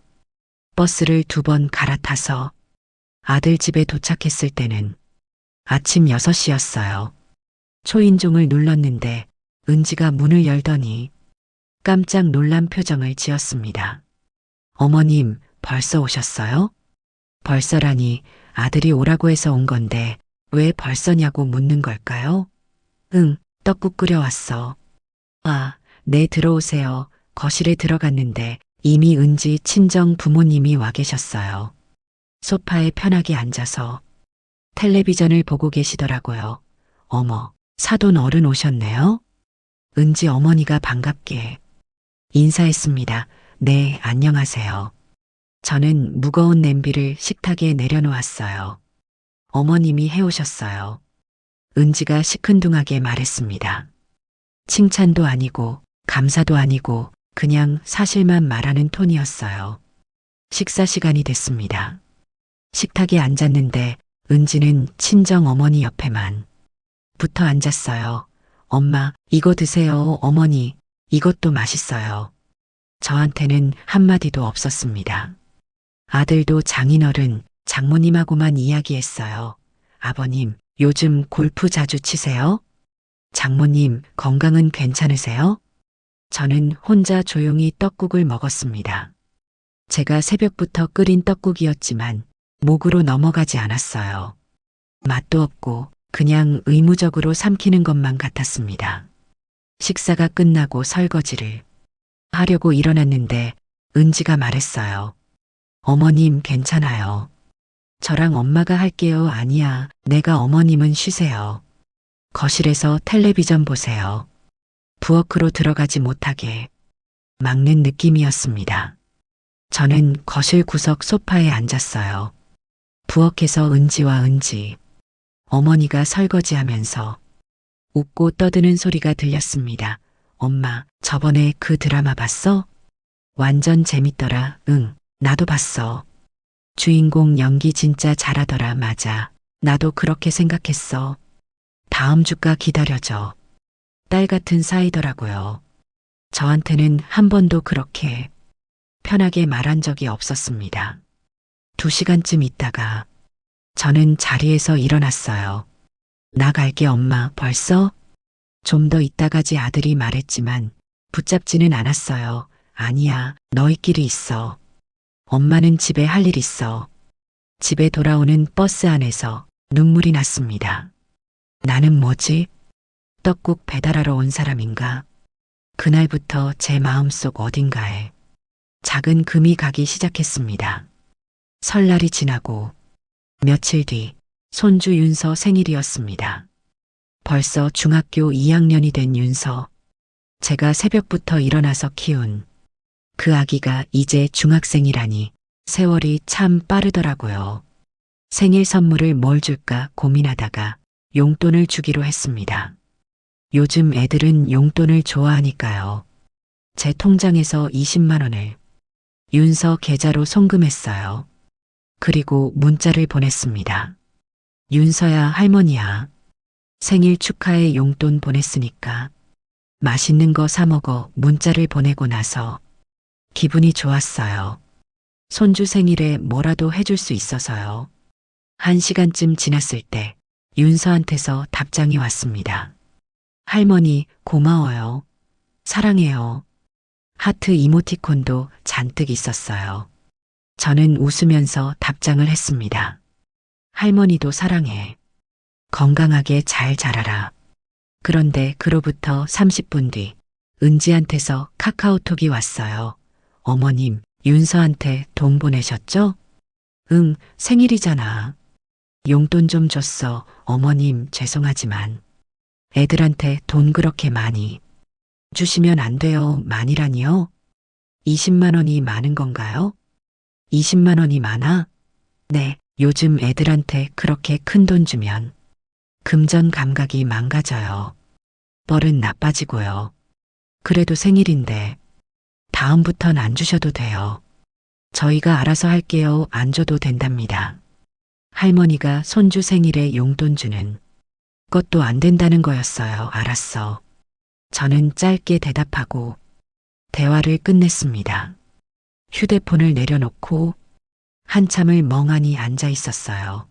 버스를 2번 갈아타서 아들 집에 도착했을 때는 아침 6시였어요. 초인종을 눌렀는데 은지가 문을 열더니 깜짝 놀란 표정을 지었습니다. 어머님, 벌써 오셨어요? 벌써라니 아들이 오라고 해서 온 건데 왜 벌써냐고 묻는 걸까요? 응, 떡국 끓여왔어. 아, 네 들어오세요. 거실에 들어갔는데 이미 은지 친정 부모님이 와 계셨어요. 소파에 편하게 앉아서 텔레비전을 보고 계시더라고요. 어머, 사돈 어른 오셨네요? 은지 어머니가 반갑게 인사했습니다. 네, 안녕하세요. 저는 무거운 냄비를 식탁에 내려놓았어요. 어머님이 해오셨어요. 은지가 시큰둥하게 말했습니다. 칭찬도 아니고 감사도 아니고 그냥 사실만 말하는 톤이었어요. 식사 시간이 됐습니다. 식탁에 앉았는데 은지는 친정 어머니 옆에만 붙어 앉았어요. 엄마, 이거 드세요. 어머니, 이것도 맛있어요. 저한테는 한마디도 없었습니다. 아들도 장인어른, 장모님하고만 이야기했어요. 아버님, 요즘 골프 자주 치세요? 장모님, 건강은 괜찮으세요? 저는 혼자 조용히 떡국을 먹었습니다. 제가 새벽부터 끓인 떡국이었지만 목으로 넘어가지 않았어요. 맛도 없고 그냥 의무적으로 삼키는 것만 같았습니다. 식사가 끝나고 설거지를 하려고 일어났는데 은지가 말했어요. 어머님 괜찮아요. 저랑 엄마가 할게요. 아니야, 내가 어머님은 쉬세요. 거실에서 텔레비전 보세요. 부엌으로 들어가지 못하게 막는 느낌이었습니다. 저는 거실 구석 소파에 앉았어요. 부엌에서 은지와 은지, 어머니가 설거지하면서 웃고 떠드는 소리가 들렸습니다. 엄마, 저번에 그 드라마 봤어? 완전 재밌더라. 응, 나도 봤어. 주인공 연기 진짜 잘하더라. 맞아. 나도 그렇게 생각했어. 다음 주가 기다려져. 딸 같은 사이더라고요. 저한테는 한 번도 그렇게 편하게 말한 적이 없었습니다. 2시간쯤 있다가 저는 자리에서 일어났어요. 나갈게 엄마. 벌써? 좀 더 있다가지 아들이 말했지만 붙잡지는 않았어요. 아니야, 너희끼리 있어. 엄마는 집에 할 일 있어. 집에 돌아오는 버스 안에서 눈물이 났습니다. 나는 뭐지? 떡국 배달하러 온 사람인가? 그날부터 제 마음속 어딘가에 작은 금이 가기 시작했습니다. 설날이 지나고 며칠 뒤 손주 윤서 생일이었습니다. 벌써 중학교 2학년이 된 윤서. 제가 새벽부터 일어나서 키운 그 아기가 이제 중학생이라니 세월이 참 빠르더라고요. 생일 선물을 뭘 줄까 고민하다가 용돈을 주기로 했습니다. 요즘 애들은 용돈을 좋아하니까요. 제 통장에서 20만 원을 윤서 계좌로 송금했어요. 그리고 문자를 보냈습니다. 윤서야, 할머니야. 생일 축하해. 용돈 보냈으니까 맛있는 거 사 먹어. 문자를 보내고 나서 기분이 좋았어요. 손주 생일에 뭐라도 해줄 수 있어서요. 1시간쯤 지났을 때 윤서한테서 답장이 왔습니다. 할머니, 고마워요. 사랑해요. 하트 이모티콘도 잔뜩 있었어요. 저는 웃으면서 답장을 했습니다. 할머니도 사랑해. 건강하게 잘 자라라. 그런데 그로부터 30분 뒤 은지한테서 카카오톡이 왔어요. 어머님, 윤서한테 돈 보내셨죠? 응, 생일이잖아. 용돈 좀 줬어. 어머님, 죄송하지만 애들한테 돈 그렇게 많이 주시면 안 돼요. 많이라니요? 20만 원이 많은 건가요? 20만 원이 많아? 네, 요즘 애들한테 그렇게 큰 돈 주면 금전 감각이 망가져요. 버릇 나빠지고요. 그래도 생일인데 다음부턴 안 주셔도 돼요. 저희가 알아서 할게요. 안 줘도 된답니다. 할머니가 손주 생일에 용돈 주는 것도 안 된다는 거였어요. 알았어. 저는 짧게 대답하고 대화를 끝냈습니다. 휴대폰을 내려놓고 한참을 멍하니 앉아 있었어요.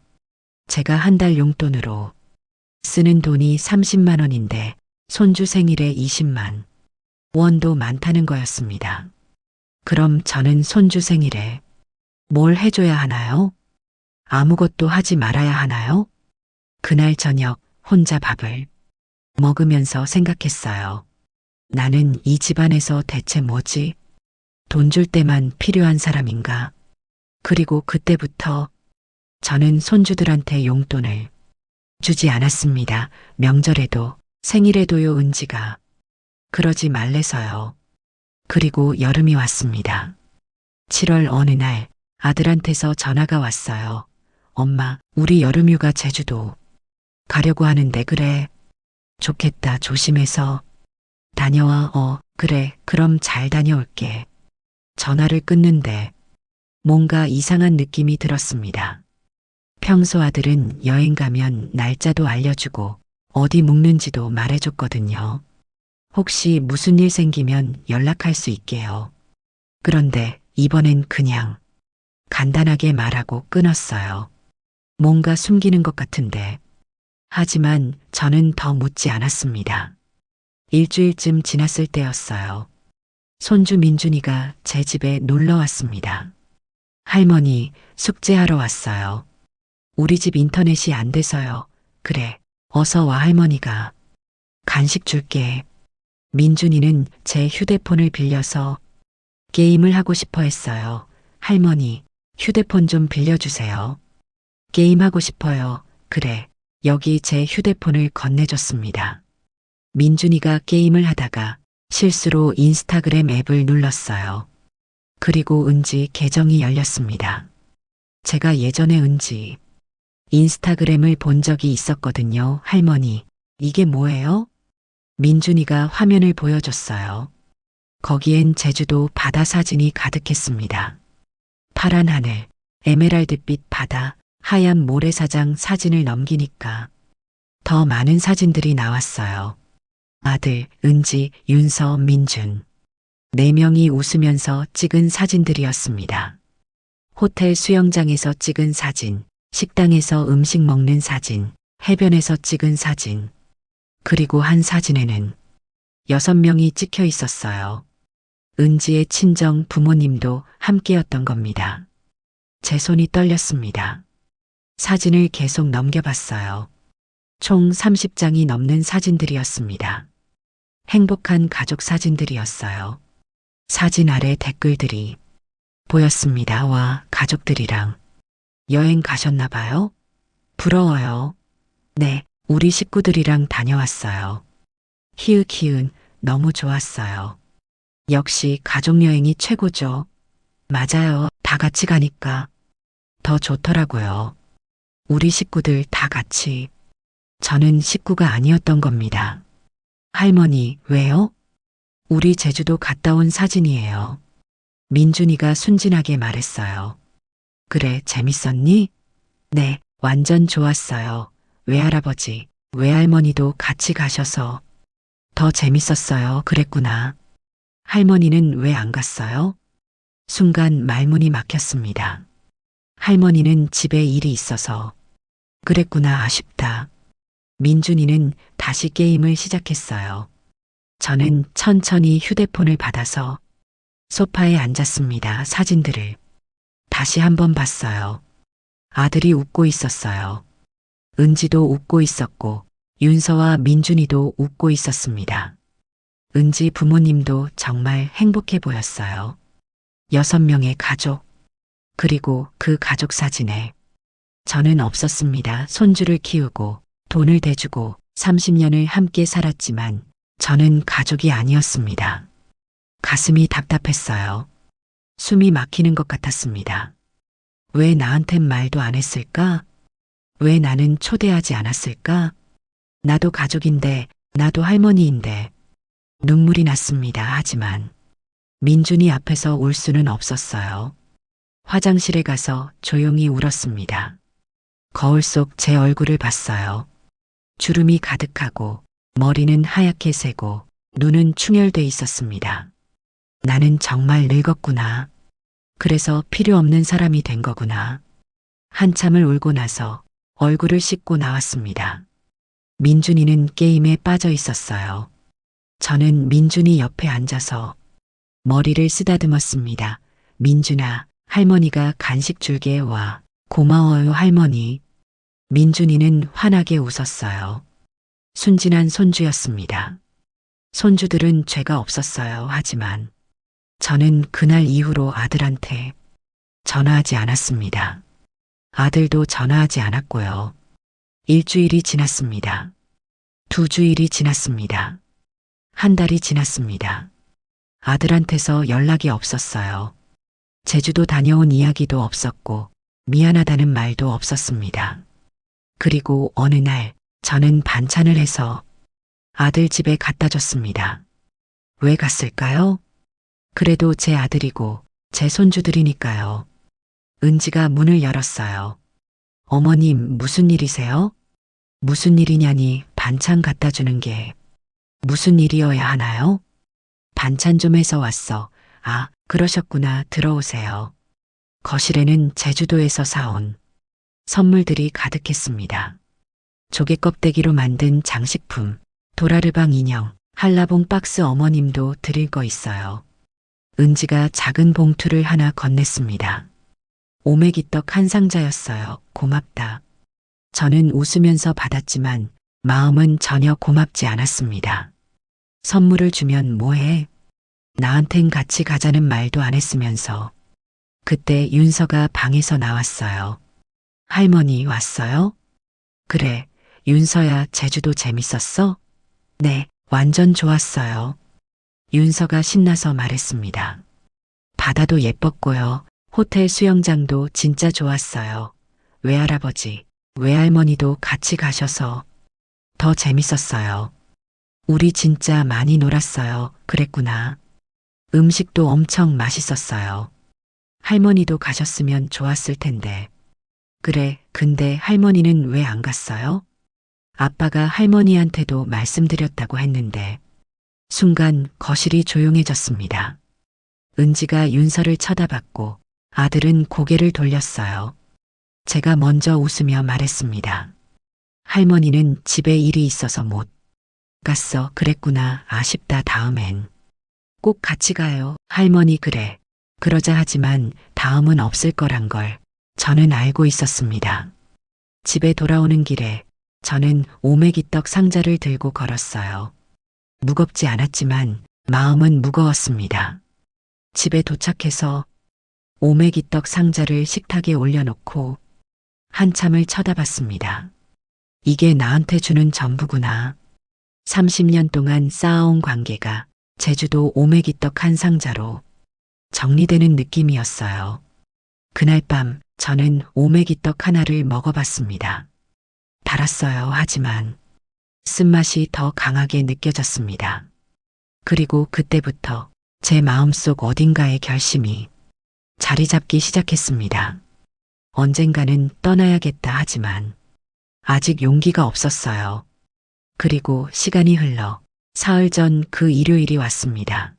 제가 한 달 용돈으로 쓰는 돈이 30만 원인데 손주 생일에 20만 원도 많다는 거였습니다. 그럼 저는 손주 생일에 뭘 해줘야 하나요? 아무것도 하지 말아야 하나요? 그날 저녁 혼자 밥을 먹으면서 생각했어요. 나는 이 집안에서 대체 뭐지? 돈 줄 때만 필요한 사람인가? 그리고 그때부터 저는 손주들한테 용돈을 주지 않았습니다. 명절에도 생일에도요. 은지가 그러지 말래서요. 그리고 여름이 왔습니다. 7월 어느 날 아들한테서 전화가 왔어요. 엄마, 우리 여름휴가 제주도 가려고 하는데. 그래. 좋겠다. 조심해서 다녀와. 그래. 그럼 잘 다녀올게. 전화를 끊는데 뭔가 이상한 느낌이 들었습니다. 평소 아들은 여행 가면 날짜도 알려주고 어디 묵는지도 말해줬거든요. 혹시 무슨 일 생기면 연락할 수 있게요. 그런데 이번엔 그냥 간단하게 말하고 끊었어요. 뭔가 숨기는 것 같은데. 하지만 저는 더 묻지 않았습니다. 일주일쯤 지났을 때였어요. 손주 민준이가 제 집에 놀러 왔습니다. 할머니, 숙제하러 왔어요. 우리 집 인터넷이 안 돼서요. 그래, 어서 와 할머니가. 간식 줄게. 민준이는 제 휴대폰을 빌려서 게임을 하고 싶어 했어요. 할머니, 휴대폰 좀 빌려주세요. 게임하고 싶어요. 그래, 여기 제 휴대폰을 건네줬습니다. 민준이가 게임을 하다가 실수로 인스타그램 앱을 눌렀어요. 그리고 은지 계정이 열렸습니다. 제가 예전에 은지 인스타그램을 본 적이 있었거든요. 할머니, 이게 뭐예요? 민준이가 화면을 보여줬어요. 거기엔 제주도 바다 사진이 가득했습니다. 파란 하늘, 에메랄드빛 바다, 하얀 모래사장 사진을 넘기니까 더 많은 사진들이 나왔어요. 아들, 은지, 윤서, 민준. 4명이 웃으면서 찍은 사진들이었습니다. 호텔 수영장에서 찍은 사진, 식당에서 음식 먹는 사진, 해변에서 찍은 사진. 그리고 한 사진에는 6명이 찍혀 있었어요. 은지의 친정 부모님도 함께였던 겁니다. 제 손이 떨렸습니다. 사진을 계속 넘겨봤어요. 총 30장이 넘는 사진들이었습니다. 행복한 가족 사진들이었어요. 사진 아래 댓글들이 보였습니다. 와, 가족들이랑 여행 가셨나 봐요? 부러워요. 네, 우리 식구들이랑 다녀왔어요. 히읗히읗 너무 좋았어요. 역시 가족여행이 최고죠. 맞아요. 다 같이 가니까 더 좋더라고요. 우리 식구들 다 같이. 저는 식구가 아니었던 겁니다. 할머니, 왜요? 우리 제주도 갔다 온 사진이에요. 민준이가 순진하게 말했어요. 그래, 재밌었니? 네, 완전 좋았어요. 외할아버지, 외할머니도 같이 가셔서 더 재밌었어요. 그랬구나. 할머니는 왜 안 갔어요? 순간 말문이 막혔습니다. 할머니는 집에 일이 있어서. 그랬구나, 아쉽다. 민준이는 다시 게임을 시작했어요. 저는 천천히 휴대폰을 받아서 소파에 앉았습니다. 사진들을 다시 한번 봤어요. 아들이 웃고 있었어요. 은지도 웃고 있었고 윤서와 민준이도 웃고 있었습니다. 은지 부모님도 정말 행복해 보였어요. 6명의 가족. 그리고 그 가족 사진에 저는 없었습니다. 손주를 키우고 돈을 대주고 30년을 함께 살았지만 저는 가족이 아니었습니다. 가슴이 답답했어요. 숨이 막히는 것 같았습니다. 왜 나한텐 말도 안 했을까? 왜 나는 초대하지 않았을까? 나도 가족인데, 나도 할머니인데. 눈물이 났습니다. 하지만 민준이 앞에서 울 수는 없었어요. 화장실에 가서 조용히 울었습니다. 거울 속 제 얼굴을 봤어요. 주름이 가득하고 머리는 하얗게 새고 눈은 충혈돼 있었습니다. 나는 정말 늙었구나. 그래서 필요 없는 사람이 된 거구나. 한참을 울고 나서 얼굴을 씻고 나왔습니다. 민준이는 게임에 빠져 있었어요. 저는 민준이 옆에 앉아서 머리를 쓰다듬었습니다. 민준아, 할머니가 간식 줄게. 와. 고마워요, 할머니. 민준이는 환하게 웃었어요. 순진한 손주였습니다. 손주들은 죄가 없었어요. 하지만 저는 그날 이후로 아들한테 전화하지 않았습니다. 아들도 전화하지 않았고요. 일주일이 지났습니다. 2주일이 지났습니다. 한 달이 지났습니다. 아들한테서 연락이 없었어요. 제주도 다녀온 이야기도 없었고 미안하다는 말도 없었습니다. 그리고 어느 날 저는 반찬을 해서 아들 집에 갖다 줬습니다. 왜 갔을까요? 그래도 제 아들이고 제 손주들이니까요. 은지가 문을 열었어요. 어머님, 무슨 일이세요? 무슨 일이냐니 반찬 갖다 주는 게 무슨 일이어야 하나요? 반찬 좀 해서 왔어. 아, 그러셨구나. 들어오세요. 거실에는 제주도에서 사온 선물들이 가득했습니다. 조개 껍데기로 만든 장식품, 도라르방 인형, 한라봉 박스. 어머님도 드릴 거 있어요. 은지가 작은 봉투를 하나 건넸습니다. 오메기떡 한 상자였어요. 고맙다. 저는 웃으면서 받았지만 마음은 전혀 고맙지 않았습니다. 선물을 주면 뭐해? 나한텐 같이 가자는 말도 안 했으면서. 그때 윤서가 방에서 나왔어요. 할머니 왔어요? 그래, 윤서야, 제주도 재밌었어? 네, 완전 좋았어요. 윤서가 신나서 말했습니다. 바다도 예뻤고요. 호텔 수영장도 진짜 좋았어요. 외할아버지, 외할머니도 같이 가셔서 더 재밌었어요. 우리 진짜 많이 놀았어요. 그랬구나. 음식도 엄청 맛있었어요. 할머니도 가셨으면 좋았을 텐데. 그래, 근데 할머니는 왜 안 갔어요? 아빠가 할머니한테도 말씀드렸다고 했는데. 순간 거실이 조용해졌습니다. 은지가 윤서를 쳐다봤고 아들은 고개를 돌렸어요. 제가 먼저 웃으며 말했습니다. 할머니는 집에 일이 있어서 못 갔어. 그랬구나. 아쉽다. 다음엔 꼭 같이 가요. 할머니 그래. 그러자 하지만 다음은 없을 거란 걸 저는 알고 있었습니다. 집에 돌아오는 길에 저는 오메기떡 상자를 들고 걸었어요. 무겁지 않았지만 마음은 무거웠습니다. 집에 도착해서 오메기떡 상자를 식탁에 올려놓고 한참을 쳐다봤습니다. 이게 나한테 주는 전부구나. 30년 동안 쌓아온 관계가 제주도 오메기떡 한 상자로 정리되는 느낌이었어요. 그날 밤 저는 오메기떡 하나를 먹어봤습니다. 달았어요. 하지만 쓴맛이 더 강하게 느껴졌습니다. 그리고 그때부터 제 마음속 어딘가에 결심이 자리 잡기 시작했습니다. 언젠가는 떠나야겠다 하지만 아직 용기가 없었어요. 그리고 시간이 흘러 사흘 전 그 일요일이 왔습니다.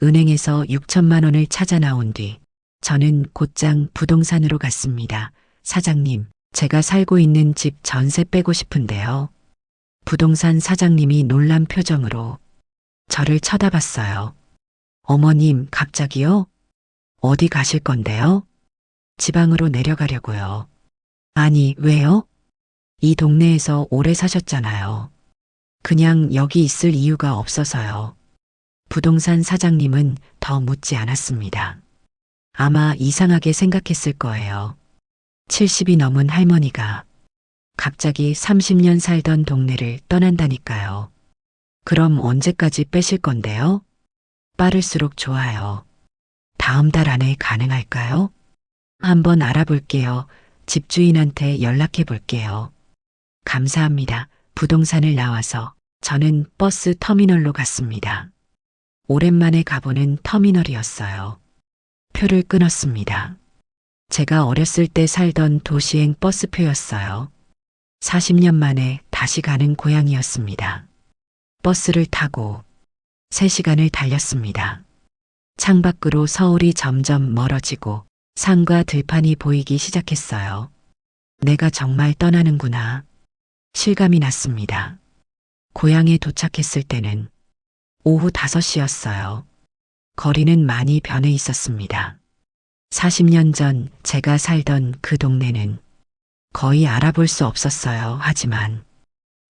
은행에서 6천만 원을 찾아 나온 뒤 저는 곧장 부동산으로 갔습니다. 사장님, 제가 살고 있는 집 전세 빼고 싶은데요. 부동산 사장님이 놀란 표정으로 저를 쳐다봤어요. 어머님, 갑자기요? 어디 가실 건데요? 지방으로 내려가려고요. 아니, 왜요? 이 동네에서 오래 사셨잖아요. 그냥 여기 있을 이유가 없어서요. 부동산 사장님은 더 묻지 않았습니다. 아마 이상하게 생각했을 거예요. 70이 넘은 할머니가 갑자기 30년 살던 동네를 떠난다니까요. 그럼 언제까지 빼실 건데요? 빠를수록 좋아요. 다음 달 안에 가능할까요? 한번 알아볼게요. 집주인한테 연락해 볼게요. 감사합니다. 부동산을 나와서 저는 버스 터미널로 갔습니다. 오랜만에 가보는 터미널이었어요. 표를 끊었습니다. 제가 어렸을 때 살던 도시행 버스표였어요. 40년 만에 다시 가는 고향이었습니다. 버스를 타고 3시간을 달렸습니다. 창밖으로 서울이 점점 멀어지고 산과 들판이 보이기 시작했어요. 내가 정말 떠나는구나. 실감이 났습니다. 고향에 도착했을 때는 오후 5시였어요. 거리는 많이 변해 있었습니다. 40년 전 제가 살던 그 동네는 거의 알아볼 수 없었어요. 하지만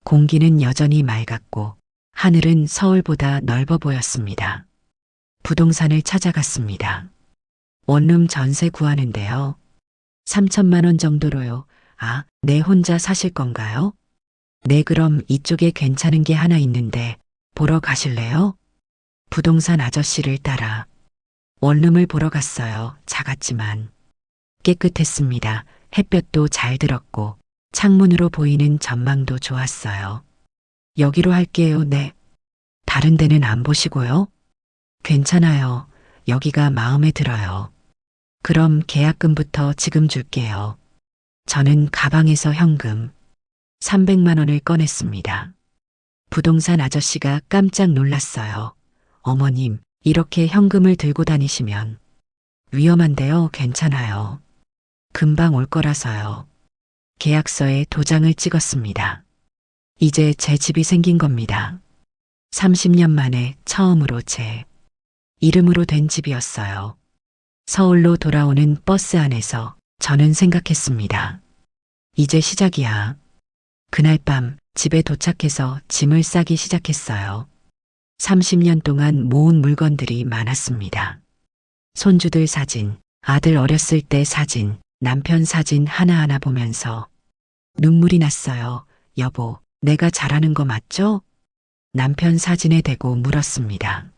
공기는 여전히 맑았고 하늘은 서울보다 넓어 보였습니다. 부동산을 찾아갔습니다. 원룸 전세 구하는데요. 3천만 원 정도로요. 아, 네, 혼자 사실 건가요? 네, 그럼 이쪽에 괜찮은 게 하나 있는데 보러 가실래요? 부동산 아저씨를 따라 원룸을 보러 갔어요. 작았지만 깨끗했습니다. 햇볕도 잘 들었고 창문으로 보이는 전망도 좋았어요. 여기로 할게요. 네. 다른 데는 안 보시고요? 괜찮아요. 여기가 마음에 들어요. 그럼 계약금부터 지금 줄게요. 저는 가방에서 현금 300만 원을 꺼냈습니다. 부동산 아저씨가 깜짝 놀랐어요. 어머님, 이렇게 현금을 들고 다니시면 위험한데요. 괜찮아요. 금방 올 거라서요. 계약서에 도장을 찍었습니다. 이제 제 집이 생긴 겁니다. 30년 만에 처음으로 제 이름으로 된 집이었어요. 서울로 돌아오는 버스 안에서 저는 생각했습니다. 이제 시작이야. 그날 밤 집에 도착해서 짐을 싸기 시작했어요. 30년 동안 모은 물건들이 많았습니다. 손주들 사진, 아들 어렸을 때 사진, 남편 사진 하나하나 보면서 눈물이 났어요. 여보, 내가 잘하는 거 맞죠? 남편 사진에 대고 물었습니다.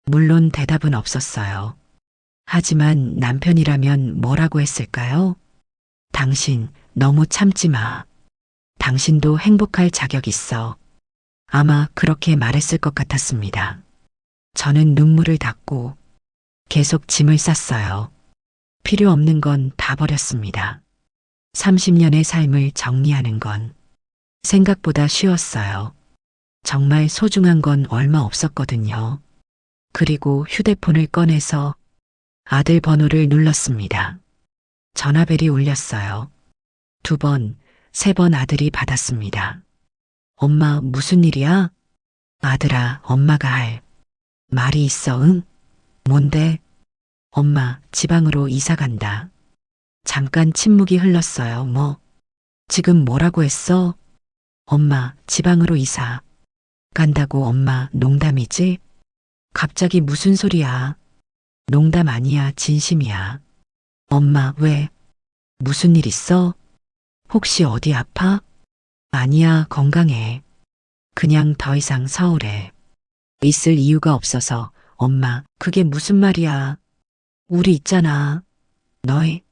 물론 대답은 없었어요. 하지만 남편이라면 뭐라고 했을까요? 당신 너무 참지 마. 당신도 행복할 자격 있어. 아마 그렇게 말했을 것 같았습니다. 저는 눈물을 닦고 계속 짐을 쌌어요. 필요 없는 건 다 버렸습니다. 30년의 삶을 정리하는 건 생각보다 쉬웠어요. 정말 소중한 건 얼마 없었거든요. 그리고 휴대폰을 꺼내서 아들 번호를 눌렀습니다. 전화벨이 울렸어요. 2번, 3번 아들이 받았습니다. 엄마, 무슨 일이야? 아들아, 엄마가 할 말이 있어, 응? 뭔데? 엄마, 지방으로 이사 간다. 잠깐 침묵이 흘렀어요. 뭐? 지금 뭐라고 했어? 엄마, 지방으로 이사 간다고. 엄마, 농담이지? 갑자기 무슨 소리야? 농담 아니야, 진심이야. 엄마, 왜? 무슨 일 있어? 혹시 어디 아파? 아니야, 건강해. 그냥 더 이상 서울에 있을 이유가 없어서. 엄마, 그게 무슨 말이야? 우리 있잖아. 너희.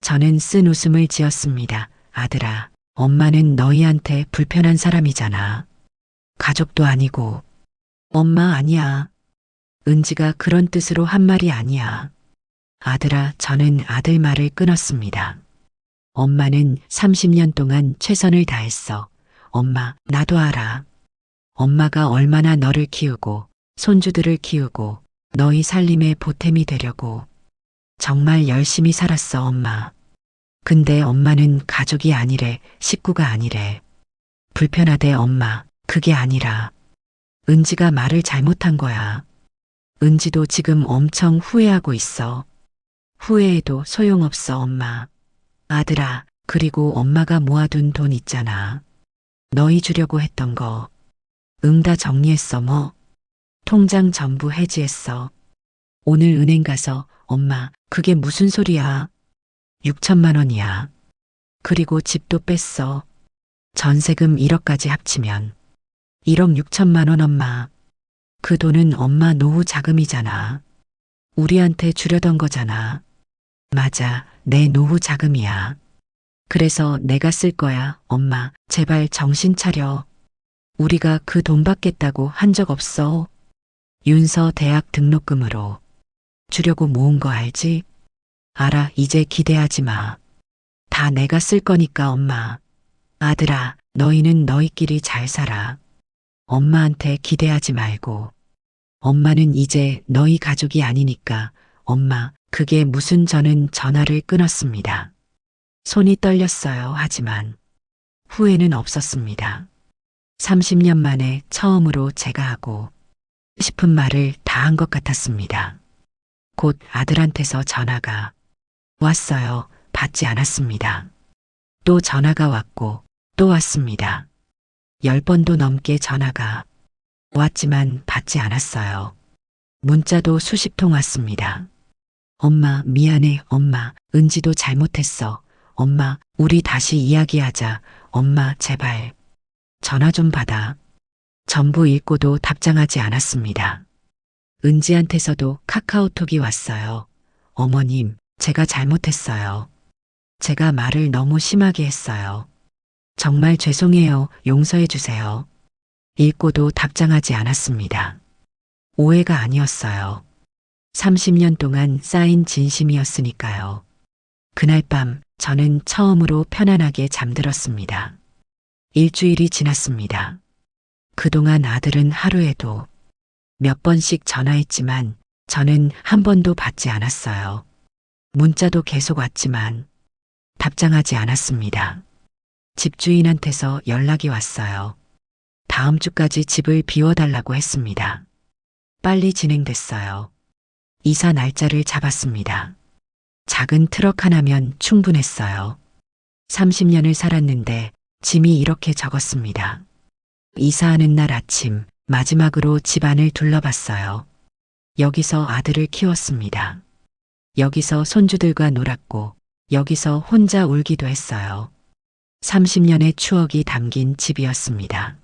저는 쓴 웃음을 지었습니다. 아들아, 엄마는 너희한테 불편한 사람이잖아. 가족도 아니고. 엄마, 아니야. 은지가 그런 뜻으로 한 말이 아니야. 아들아, 저는 아들 말을 끊었습니다. 엄마는 30년 동안 최선을 다했어. 엄마, 나도 알아. 엄마가 얼마나 너를 키우고 손주들을 키우고 너희 살림의 보탬이 되려고 정말 열심히 살았어, 엄마. 근데 엄마는 가족이 아니래, 식구가 아니래. 불편하대, 엄마. 그게 아니라 은지가 말을 잘못한 거야. 은지도 지금 엄청 후회하고 있어. 후회해도 소용없어, 엄마. 아들아, 그리고 엄마가 모아둔 돈 있잖아. 너희 주려고 했던 거. 응, 다 정리했어. 뭐? 통장 전부 해지했어. 오늘 은행 가서. 엄마, 그게 무슨 소리야? 6천만 원이야. 그리고 집도 뺐어. 전세금 1억까지 합치면 1억 6천만 원. 엄마. 그 돈은 엄마 노후 자금이잖아. 우리한테 주려던 거잖아. 맞아, 내 노후 자금이야. 그래서 내가 쓸 거야. 엄마, 제발 정신 차려. 우리가 그 돈 받겠다고 한 적 없어. 윤서 대학 등록금으로 주려고 모은 거 알지? 알아, 이제 기대하지 마. 다 내가 쓸 거니까. 엄마. 아들아, 너희는 너희끼리 잘 살아. 엄마한테 기대하지 말고. 엄마는 이제 너희 가족이 아니니까. 엄마, 그게 무슨. 저는 전화를 끊었습니다. 손이 떨렸어요. 하지만 후회는 없었습니다. 30년 만에 처음으로 제가 하고 싶은 말을 다 한 것 같았습니다. 곧 아들한테서 전화가 왔어요. 받지 않았습니다. 또 전화가 왔고 또 왔습니다. 10번도 넘게 전화가 왔지만 받지 않았어요. 문자도 수십 통 왔습니다. 엄마, 미안해. 엄마, 은지도 잘못했어. 엄마, 우리 다시 이야기하자. 엄마, 제발. 전화 좀 받아. 전부 읽고도 답장하지 않았습니다. 은지한테서도 카카오톡이 왔어요. 어머님, 제가 잘못했어요. 제가 말을 너무 심하게 했어요. 정말 죄송해요. 용서해 주세요. 읽고도 답장하지 않았습니다. 오해가 아니었어요. 30년 동안 쌓인 진심이었으니까요. 그날 밤 저는 처음으로 편안하게 잠들었습니다. 일주일이 지났습니다. 그동안 아들은 하루에도 몇 번씩 전화했지만 저는 한 번도 받지 않았어요. 문자도 계속 왔지만 답장하지 않았습니다. 집주인한테서 연락이 왔어요. 다음 주까지 집을 비워달라고 했습니다. 빨리 진행됐어요. 이사 날짜를 잡았습니다. 작은 트럭 하나면 충분했어요. 30년을 살았는데 짐이 이렇게 적었습니다. 이사하는 날 아침 마지막으로 집안을 둘러봤어요. 여기서 아들을 키웠습니다. 여기서 손주들과 놀았고 여기서 혼자 울기도 했어요. 30년의 추억이 담긴 집이었습니다.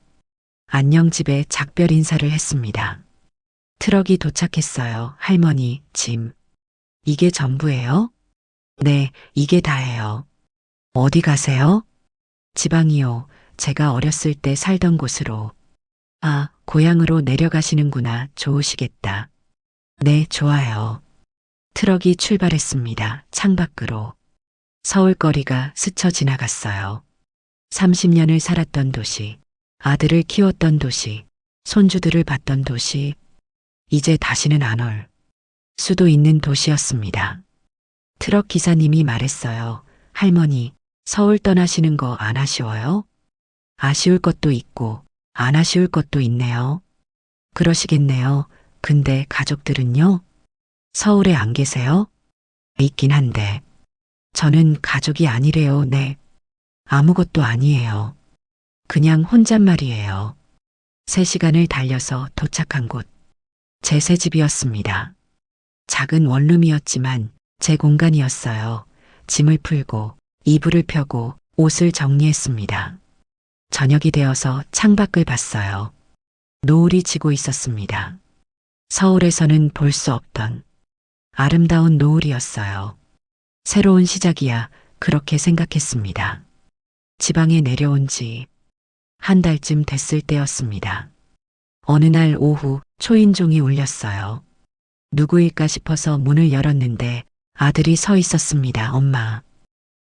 안녕 집에 작별 인사를 했습니다. 트럭이 도착했어요. 할머니, 짐. 이게 전부예요? 네, 이게 다예요. 어디 가세요? 지방이요. 제가 어렸을 때 살던 곳으로. 아, 고향으로 내려가시는구나. 좋으시겠다. 네, 좋아요. 트럭이 출발했습니다. 창밖으로. 서울거리가 스쳐 지나갔어요. 30년을 살았던 도시, 아들을 키웠던 도시, 손주들을 봤던 도시, 이제 다시는 안 올 수도 있는 도시였습니다. 트럭 기사님이 말했어요. 할머니, 서울 떠나시는 거 안 아쉬워요? 아쉬울 것도 있고 안 아쉬울 것도 있네요. 그러시겠네요. 근데 가족들은요? 서울에 안 계세요? 있긴 한데. 저는 가족이 아니래요. 네. 아무것도 아니에요. 그냥 혼잣말이에요. 3시간을 달려서 도착한 곳. 제 새 집이었습니다. 작은 원룸이었지만 제 공간이었어요. 짐을 풀고 이불을 펴고 옷을 정리했습니다. 저녁이 되어서 창밖을 봤어요. 노을이 지고 있었습니다. 서울에서는 볼 수 없던 아름다운 노을이었어요. 새로운 시작이야, 그렇게 생각했습니다. 지방에 내려온 지 한 달쯤 됐을 때였습니다. 어느 날 오후 초인종이 울렸어요. 누구일까 싶어서 문을 열었는데 아들이 서 있었습니다. 엄마.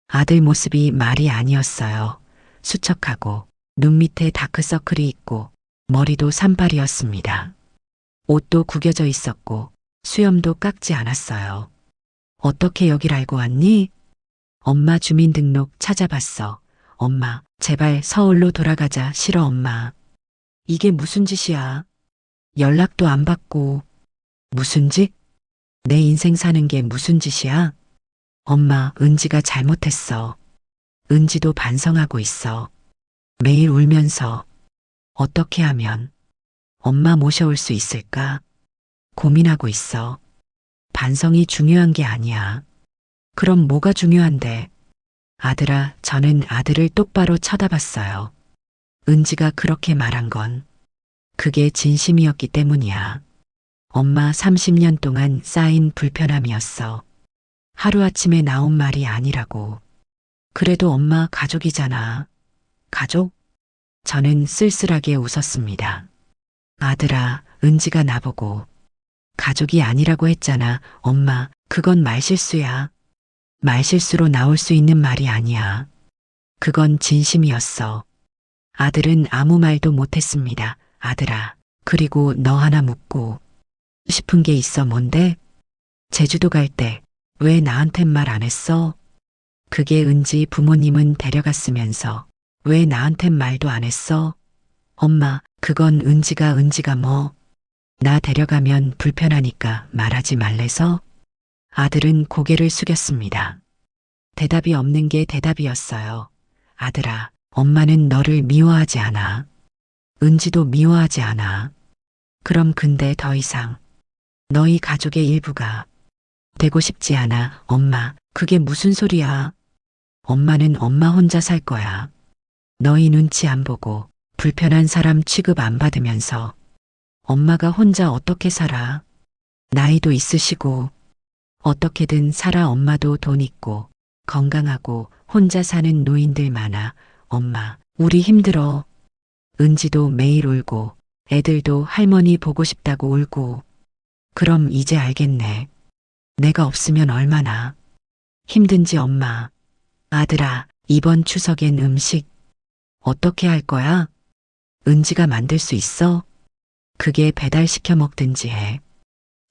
아들 모습이 말이 아니었어요. 수척하고 눈 밑에 다크서클이 있고 머리도 산발이었습니다. 옷도 구겨져 있었고 수염도 깎지 않았어요. 어떻게 여길 알고 왔니? 엄마 주민등록 찾아봤어. 엄마, 제발 서울로 돌아가자. 싫어 엄마. 이게 무슨 짓이야? 연락도 안 받고. 무슨 짓? 내 인생 사는 게 무슨 짓이야? 엄마, 은지가 잘못했어. 은지도 반성하고 있어. 매일 울면서 어떻게 하면 엄마 모셔올 수 있을까? 고민하고 있어. 반성이 중요한 게 아니야. 그럼 뭐가 중요한데? 아들아, 저는 아들을 똑바로 쳐다봤어요. 은지가 그렇게 말한 건 그게 진심이었기 때문이야. 엄마 30년 동안 쌓인 불편함이었어. 하루아침에 나온 말이 아니라고. 그래도 엄마 가족이잖아. 가족? 저는 쓸쓸하게 웃었습니다. 아들아, 은지가 나보고 가족이 아니라고 했잖아. 엄마, 그건 말실수야. 말실수로 나올 수 있는 말이 아니야. 그건 진심이었어. 아들은 아무 말도 못했습니다. 아들아, 그리고 너 하나 묻고 싶은 게 있어. 뭔데? 제주도 갈 때 왜 나한텐 말 안 했어? 그게 은지 부모님은 데려갔으면서 왜 나한텐 말도 안 했어? 엄마, 그건 은지가 뭐? 나 데려가면 불편하니까 말하지 말래서? 아들은 고개를 숙였습니다. 대답이 없는 게 대답이었어요. 아들아, 엄마는 너를 미워하지 않아. 은지도 미워하지 않아. 그럼 근데 더 이상 너희 가족의 일부가 되고 싶지 않아. 엄마, 그게 무슨 소리야? 엄마는 엄마 혼자 살 거야. 너희 눈치 안 보고 불편한 사람 취급 안 받으면서 엄마가 혼자 어떻게 살아? 나이도 있으시고 어떻게든 살아. 엄마도 돈 있고 건강하고 혼자 사는 노인들 많아. 엄마, 우리 힘들어. 은지도 매일 울고 애들도 할머니 보고 싶다고 울고. 그럼 이제 알겠네. 내가 없으면 얼마나 힘든지. 엄마, 아들아, 이번 추석엔 음식 어떻게 할 거야? 은지가 만들 수 있어? 그게 배달시켜 먹든지 해.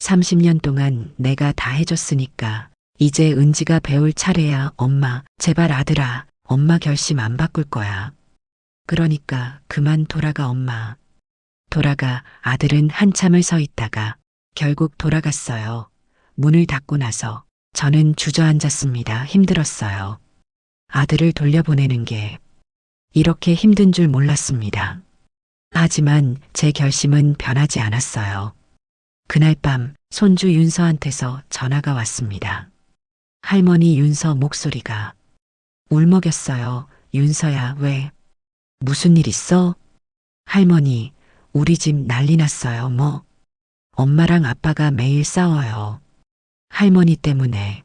30년 동안 내가 다 해줬으니까 이제 은지가 배울 차례야. 엄마, 제발 아들아, 엄마 결심 안 바꿀 거야. 그러니까 그만 돌아가 엄마. 돌아가. 아들은 한참을 서 있다가 결국 돌아갔어요. 문을 닫고 나서 저는 주저앉았습니다. 힘들었어요. 아들을 돌려보내는 게 이렇게 힘든 줄 몰랐습니다. 하지만 제 결심은 변하지 않았어요. 그날 밤 손주 윤서한테서 전화가 왔습니다. 할머니 윤서 목소리가 울먹였어요. 윤서야, 왜? 무슨 일 있어? 할머니, 우리 집 난리 났어요. 뭐? 엄마랑 아빠가 매일 싸워요. 할머니 때문에.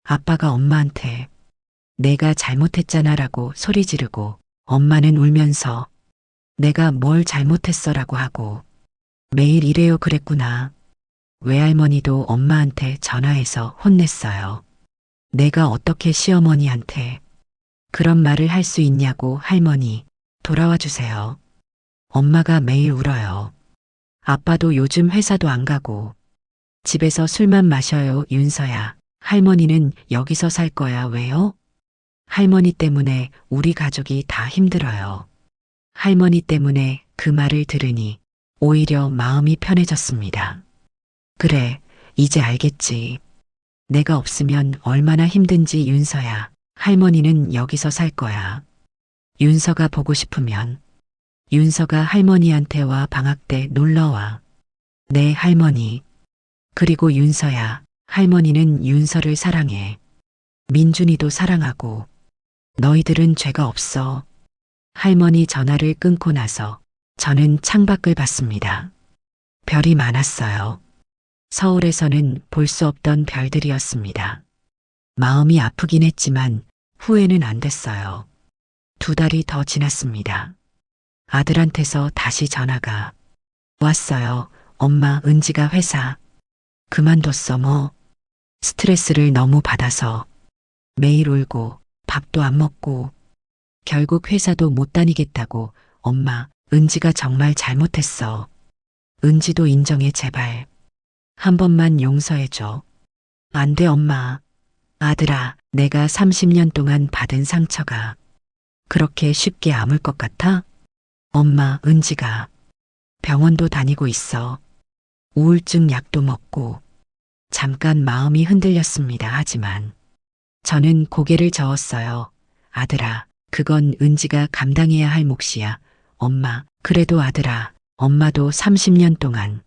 아빠가 엄마한테 내가 잘못했잖아라고 소리 지르고 엄마는 울면서 내가 뭘 잘못했어라고 하고 매일 이래요. 그랬구나. 외할머니도 엄마한테 전화해서 혼냈어요. 내가 어떻게 시어머니한테 그런 말을 할 수 있냐고. 할머니, 돌아와 주세요. 엄마가 매일 울어요. 아빠도 요즘 회사도 안 가고 집에서 술만 마셔요. 윤서야, 할머니는 여기서 살 거야. 왜요? 할머니 때문에 우리 가족이 다 힘들어요. 할머니 때문에. 그 말을 들으니 오히려 마음이 편해졌습니다. 그래, 이제 알겠지. 내가 없으면 얼마나 힘든지. 윤서야, 할머니는 여기서 살 거야. 윤서가 보고 싶으면 윤서가 할머니한테 와. 방학 때 놀러와. 네, 할머니. 그리고 윤서야, 할머니는 윤서를 사랑해. 민준이도 사랑하고. 너희들은 죄가 없어. 할머니 전화를 끊고 나서 저는 창밖을 봤습니다. 별이 많았어요. 서울에서는 볼 수 없던 별들이었습니다. 마음이 아프긴 했지만 후회는 안 됐어요. 2달이 더 지났습니다. 아들한테서 다시 전화가 왔어요. 엄마, 은지가 회사 그만뒀어. 뭐? 스트레스를 너무 받아서 매일 울고 밥도 안 먹고 결국 회사도 못 다니겠다고. 엄마, 은지가 정말 잘못했어. 은지도 인정해. 제발. 한 번만 용서해줘. 안 돼, 엄마. 아들아, 내가 30년 동안 받은 상처가 그렇게 쉽게 아물 것 같아? 엄마, 은지가 병원도 다니고 있어. 우울증 약도 먹고. 잠깐 마음이 흔들렸습니다. 하지만 저는 고개를 저었어요. 아들아, 그건 은지가 감당해야 할 몫이야. 엄마, 그래도 아들아, 엄마도 30년 동안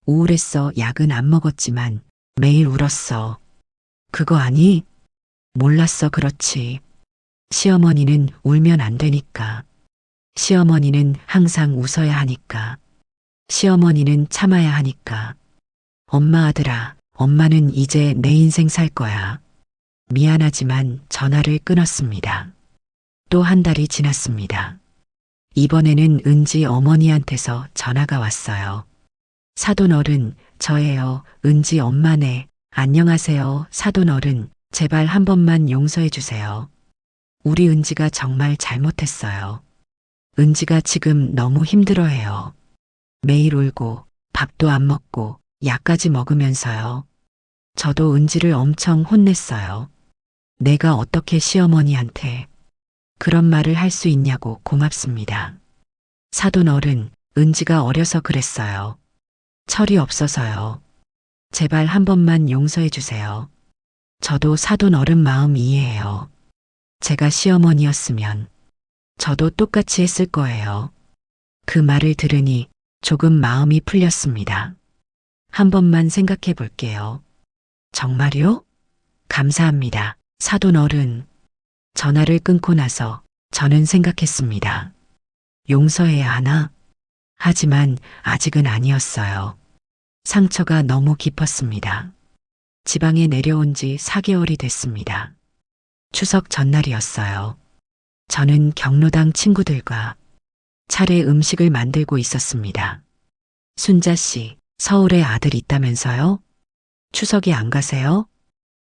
우울했어. 약은 안 먹었지만 매일 울었어. 그거 아니? 몰랐어. 그렇지. 시어머니는 울면 안 되니까. 시어머니는 항상 웃어야 하니까. 시어머니는 참아야 하니까. 엄마, 아들아, 엄마는 이제 내 인생 살 거야. 미안하지만 전화를 끊었습니다. 또 1달이 지났습니다. 이번에는 은지 어머니한테서 전화가 왔어요. 사돈 어른, 저예요. 은지 엄마네. 안녕하세요. 사돈 어른, 제발 한 번만 용서해 주세요. 우리 은지가 정말 잘못했어요. 은지가 지금 너무 힘들어해요. 매일 울고 밥도 안 먹고 약까지 먹으면서요. 저도 은지를 엄청 혼냈어요. 내가 어떻게 시어머니한테 그런 말을 할 수 있냐고. 고맙습니다. 사돈 어른, 은지가 어려서 그랬어요. 철이 없어서요. 제발 한 번만 용서해 주세요. 저도 사돈 어른 마음 이해해요. 제가 시어머니였으면 저도 똑같이 했을 거예요. 그 말을 들으니 조금 마음이 풀렸습니다. 한 번만 생각해 볼게요. 정말요? 감사합니다. 사돈 어른. 전화를 끊고 나서 저는 생각했습니다. 용서해야 하나? 하지만 아직은 아니었어요. 상처가 너무 깊었습니다. 지방에 내려온 지 4개월이 됐습니다. 추석 전날이었어요. 저는 경로당 친구들과 차례 음식을 만들고 있었습니다. 순자 씨, 서울에 아들 있다면서요? 추석에 안 가세요?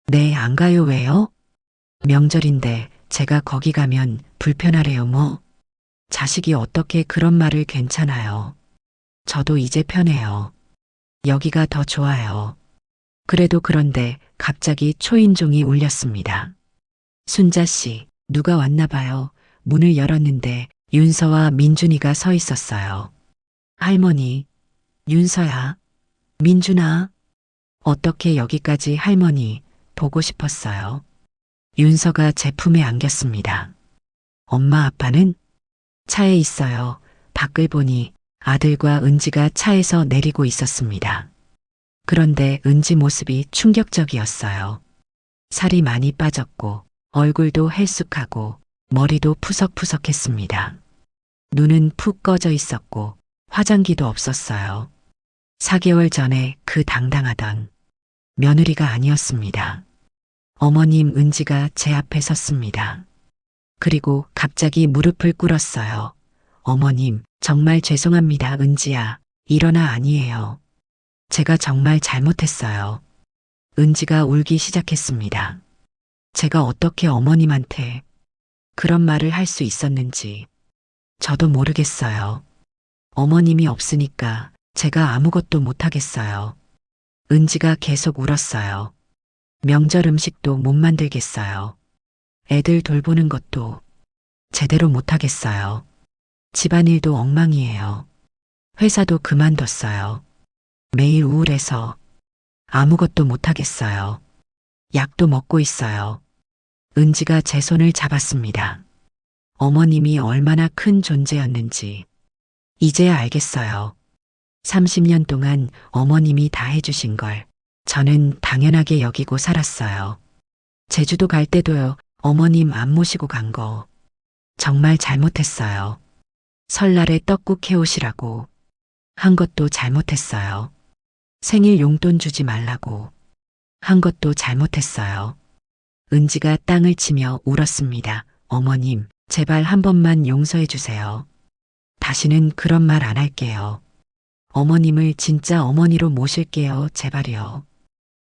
네, 안 가요. 왜요? 명절인데 제가 거기 가면 불편하래요 뭐. 자식이 어떻게 그런 말을 괜찮아요. 저도 이제 편해요. 여기가 더 좋아요. 그래도 그런데 갑자기 초인종이 울렸습니다. 순자 씨, 누가 왔나 봐요. 문을 열었는데 윤서와 민준이가 서 있었어요. 할머니, 윤서야, 민준아, 어떻게 여기까지 할머니 보고 싶었어요. 윤서가 제 품에 안겼습니다. 엄마 아빠는 차에 있어요. 밖을 보니 아들과 은지가 차에서 내리고 있었습니다. 그런데 은지 모습이 충격적이었어요. 살이 많이 빠졌고 얼굴도 헬쑥하고 머리도 푸석푸석했습니다. 눈은 푹 꺼져 있었고 화장기도 없었어요. 4개월 전에 그 당당하던 며느리가 아니었습니다. 어머님 은지가 제 앞에 섰습니다. 그리고 갑자기 무릎을 꿇었어요. 어머님, 정말 죄송합니다, 은지야. 일어나 아니에요. 제가 정말 잘못했어요. 은지가 울기 시작했습니다. 제가 어떻게 어머님한테 그런 말을 할 수 있었는지 저도 모르겠어요. 어머님이 없으니까 제가 아무것도 못하겠어요. 은지가 계속 울었어요. 명절 음식도 못 만들겠어요. 애들 돌보는 것도 제대로 못하겠어요. 집안일도 엉망이에요. 회사도 그만뒀어요. 매일 우울해서 아무것도 못하겠어요. 약도 먹고 있어요. 은지가 제 손을 잡았습니다. 어머님이 얼마나 큰 존재였는지 이제야 알겠어요. 30년 동안 어머님이 다 해주신 걸 저는 당연하게 여기고 살았어요. 제주도 갈 때도요, 어머님 안 모시고 간 거 정말 잘못했어요. 설날에 떡국 해오시라고 한 것도 잘못했어요. 생일 용돈 주지 말라고 한 것도 잘못했어요. 은지가 땅을 치며 울었습니다. 어머님, 제발 한 번만 용서해 주세요. 다시는 그런 말 안 할게요. 어머님을 진짜 어머니로 모실게요. 제발요.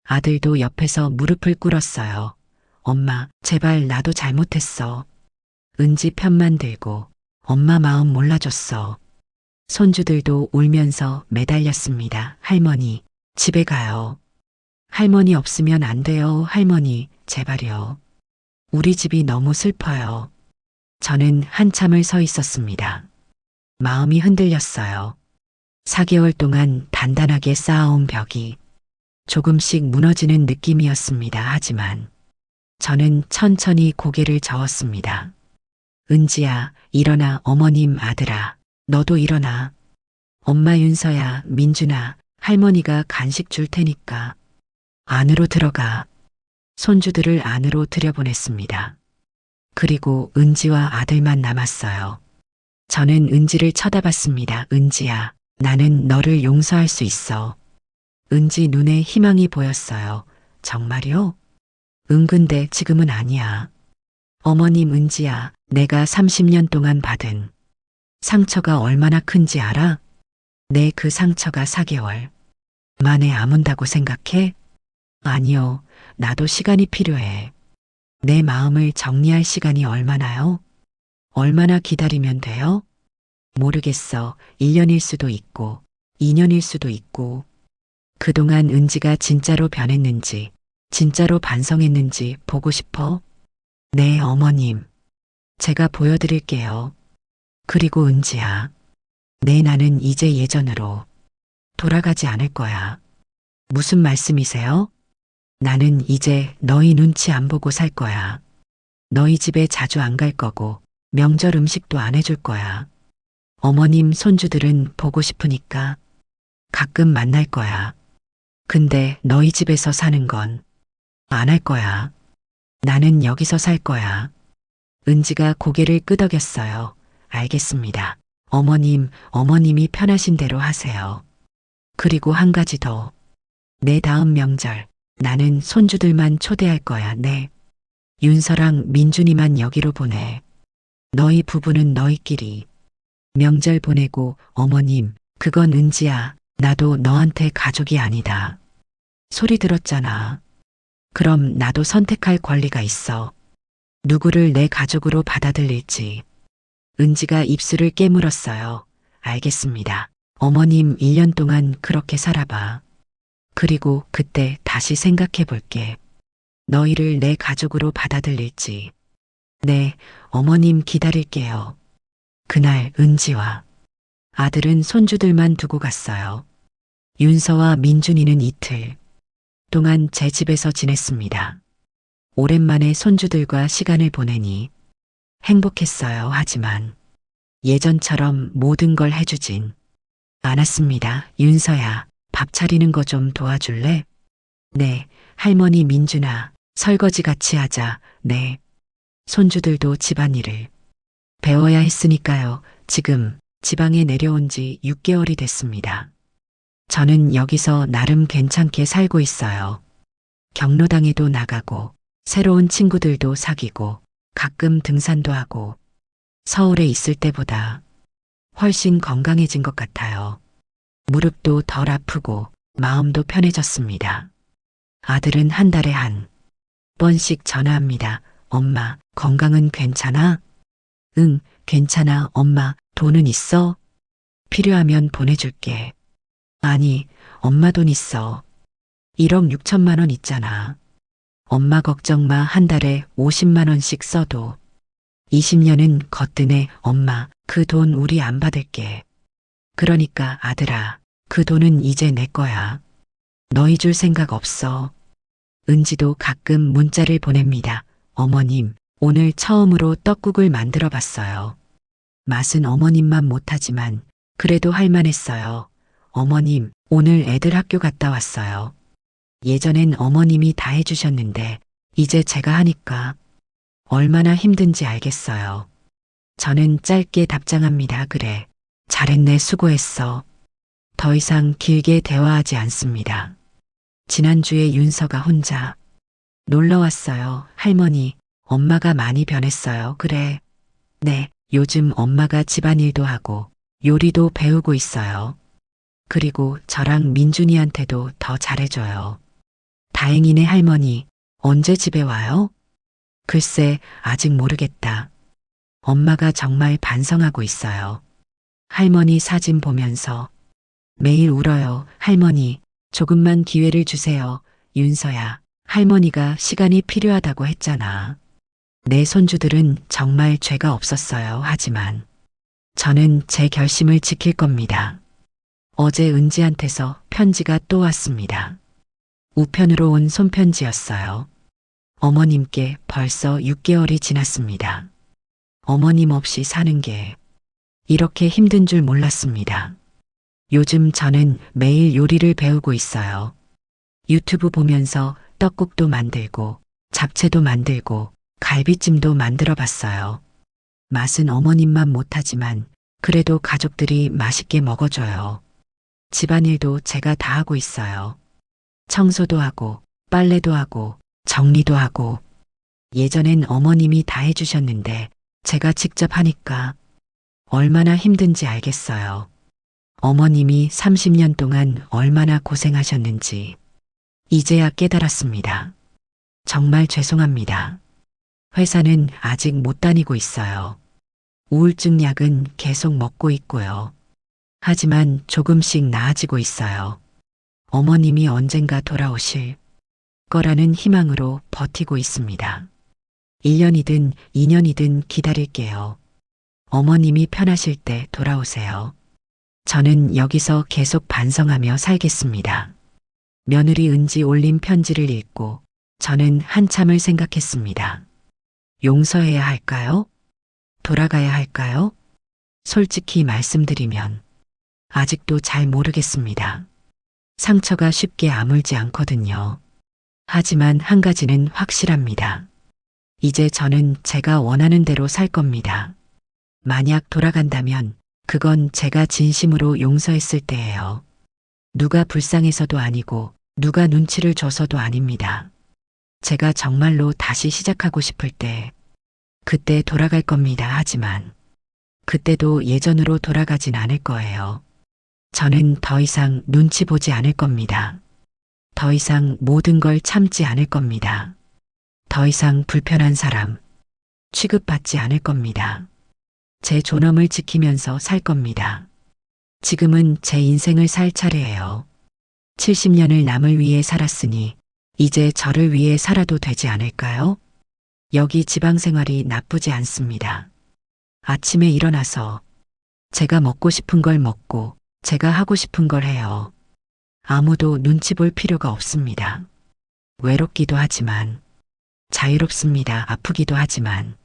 아들도 옆에서 무릎을 꿇었어요. 엄마, 제발 나도 잘못했어. 은지 편만 들고 엄마 마음 몰라줬어. 손주들도 울면서 매달렸습니다. 할머니, 집에 가요. 할머니 없으면 안 돼요. 할머니, 제발요. 우리 집이 너무 슬퍼요. 저는 한참을 서 있었습니다. 마음이 흔들렸어요. 4개월 동안 단단하게 쌓아온 벽이 조금씩 무너지는 느낌이었습니다. 하지만 저는 천천히 고개를 저었습니다. 은지야, 일어나. 어머님 아들아, 너도 일어나. 엄마 윤서야, 민준아, 할머니가 간식 줄 테니까 안으로 들어가. 손주들을 안으로 들여보냈습니다. 그리고 은지와 아들만 남았어요. 저는 은지를 쳐다봤습니다. 은지야, 나는 너를 용서할 수 있어. 은지 눈에 희망이 보였어요. 정말요? 근데 지금은 아니야. 어머님 은지야, 내가 30년 동안 받은 상처가 얼마나 큰지 알아? 내 그 상처가 4개월 만에 아문다고 생각해? 아니요, 나도 시간이 필요해. 내 마음을 정리할 시간이 얼마나요? 얼마나 기다리면 돼요? 모르겠어. 1년일 수도 있고 2년일 수도 있고. 그동안 은지가 진짜로 변했는지 진짜로 반성했는지 보고 싶어? 네, 어머님. 제가 보여드릴게요. 그리고 은지야, 네, 나는 이제 예전으로 돌아가지 않을 거야. 무슨 말씀이세요? 나는 이제 너희 눈치 안 보고 살 거야. 너희 집에 자주 안 갈 거고 명절 음식도 안 해줄 거야. 어머님 손주들은 보고 싶으니까 가끔 만날 거야. 근데 너희 집에서 사는 건 안 할 거야. 나는 여기서 살 거야. 은지가 고개를 끄덕였어요. 알겠습니다. 어머님, 어머님이 편하신 대로 하세요. 그리고 한 가지 더. 내 다음 명절 나는 손주들만 초대할 거야. 네. 윤서랑 민준이만 여기로 보내. 너희 부부는 너희끼리 명절 보내고. 어머님, 그건 은지야. 나도 너한테 가족이 아니다. 소리 들었잖아. 그럼 나도 선택할 권리가 있어. 누구를 내 가족으로 받아들일지. 은지가 입술을 깨물었어요. 알겠습니다. 어머님 1년 동안 그렇게 살아봐. 그리고 그때 다시 생각해 볼게. 너희를 내 가족으로 받아들일지. 네, 어머님 기다릴게요. 그날 은지와 아들은 손주들만 두고 갔어요. 윤서와 민준이는 이틀 동안 제 집에서 지냈습니다. 오랜만에 손주들과 시간을 보내니 행복했어요. 하지만 예전처럼 모든 걸 해주진 않았습니다. 윤서야, 밥 차리는 거 좀 도와줄래? 네, 할머니. 민준아, 설거지 같이 하자. 네. 손주들도 집안일을 배워야 했으니까요. 지금 지방에 내려온 지 6개월이 됐습니다. 저는 여기서 나름 괜찮게 살고 있어요. 경로당에도 나가고 새로운 친구들도 사귀고 가끔 등산도 하고 서울에 있을 때보다 훨씬 건강해진 것 같아요. 무릎도 덜 아프고 마음도 편해졌습니다. 아들은 한 달에 한 번씩 전화합니다. 엄마, 건강은 괜찮아? 응, 괜찮아. 엄마, 돈은 있어? 필요하면 보내줄게. 아니, 엄마 돈 있어. 1억 6천만 원 있잖아. 엄마 걱정 마. 한 달에 50만 원씩 써도 20년은 거뜬해. 엄마, 그 돈 우리 안 받을게. 그러니까 아들아, 그 돈은 이제 내 거야. 너희 줄 생각 없어. 은지도 가끔 문자를 보냅니다. 어머님, 오늘 처음으로 떡국을 만들어 봤어요. 맛은 어머님만 못하지만 그래도 할만했어요. 어머님, 오늘 애들 학교 갔다 왔어요. 예전엔 어머님이 다 해주셨는데 이제 제가 하니까 얼마나 힘든지 알겠어요. 저는 짧게 답장합니다. 그래, 잘했네, 수고했어. 더 이상 길게 대화하지 않습니다. 지난주에 윤서가 혼자 놀러 왔어요. 할머니, 엄마가 많이 변했어요. 그래. 네, 요즘 엄마가 집안일도 하고 요리도 배우고 있어요. 그리고 저랑 민준이한테도 더 잘해줘요. 다행이네. 할머니, 언제 집에 와요? 글쎄, 아직 모르겠다. 엄마가 정말 반성하고 있어요. 할머니 사진 보면서 매일 울어요. 할머니, 조금만 기회를 주세요. 윤서야, 할머니가 시간이 필요하다고 했잖아. 내 손주들은 정말 죄가 없었어요. 하지만 저는 제 결심을 지킬 겁니다. 어제 은지한테서 편지가 또 왔습니다. 우편으로 온 손편지였어요. 어머님께 벌써 6개월이 지났습니다. 어머님 없이 사는 게 이렇게 힘든 줄 몰랐습니다. 요즘 저는 매일 요리를 배우고 있어요. 유튜브 보면서 떡국도 만들고 잡채도 만들고 갈비찜도 만들어 봤어요. 맛은 어머님만 못하지만 그래도 가족들이 맛있게 먹어줘요. 집안일도 제가 다 하고 있어요. 청소도 하고 빨래도 하고 정리도 하고. 예전엔 어머님이 다 해주셨는데 제가 직접 하니까 얼마나 힘든지 알겠어요. 어머님이 30년 동안 얼마나 고생하셨는지 이제야 깨달았습니다. 정말 죄송합니다. 회사는 아직 못 다니고 있어요. 우울증 약은 계속 먹고 있고요. 하지만 조금씩 나아지고 있어요. 어머님이 언젠가 돌아오실 거라는 희망으로 버티고 있습니다. 1년이든 2년이든 기다릴게요. 어머님이 편하실 때 돌아오세요. 저는 여기서 계속 반성하며 살겠습니다. 며느리 은지 올린 편지를 읽고 저는 한참을 생각했습니다. 용서해야 할까요? 돌아가야 할까요? 솔직히 말씀드리면 아직도 잘 모르겠습니다. 상처가 쉽게 아물지 않거든요. 하지만 한 가지는 확실합니다. 이제 저는 제가 원하는 대로 살 겁니다. 만약 돌아간다면 그건 제가 진심으로 용서했을 때예요. 누가 불쌍해서도 아니고 누가 눈치를 줘서도 아닙니다. 제가 정말로 다시 시작하고 싶을 때 그때 돌아갈 겁니다. 하지만 그때도 예전으로 돌아가진 않을 거예요. 저는 더 이상 눈치 보지 않을 겁니다. 더 이상 모든 걸 참지 않을 겁니다. 더 이상 불편한 사람, 취급받지 않을 겁니다. 제 존엄을 지키면서 살 겁니다. 지금은 제 인생을 살 차례예요. 70년을 남을 위해 살았으니 이제 저를 위해 살아도 되지 않을까요? 여기 지방 생활이 나쁘지 않습니다. 아침에 일어나서 제가 먹고 싶은 걸 먹고 제가 하고 싶은 걸 해요. 아무도 눈치 볼 필요가 없습니다. 외롭기도 하지만 자유롭습니다. 아프기도 하지만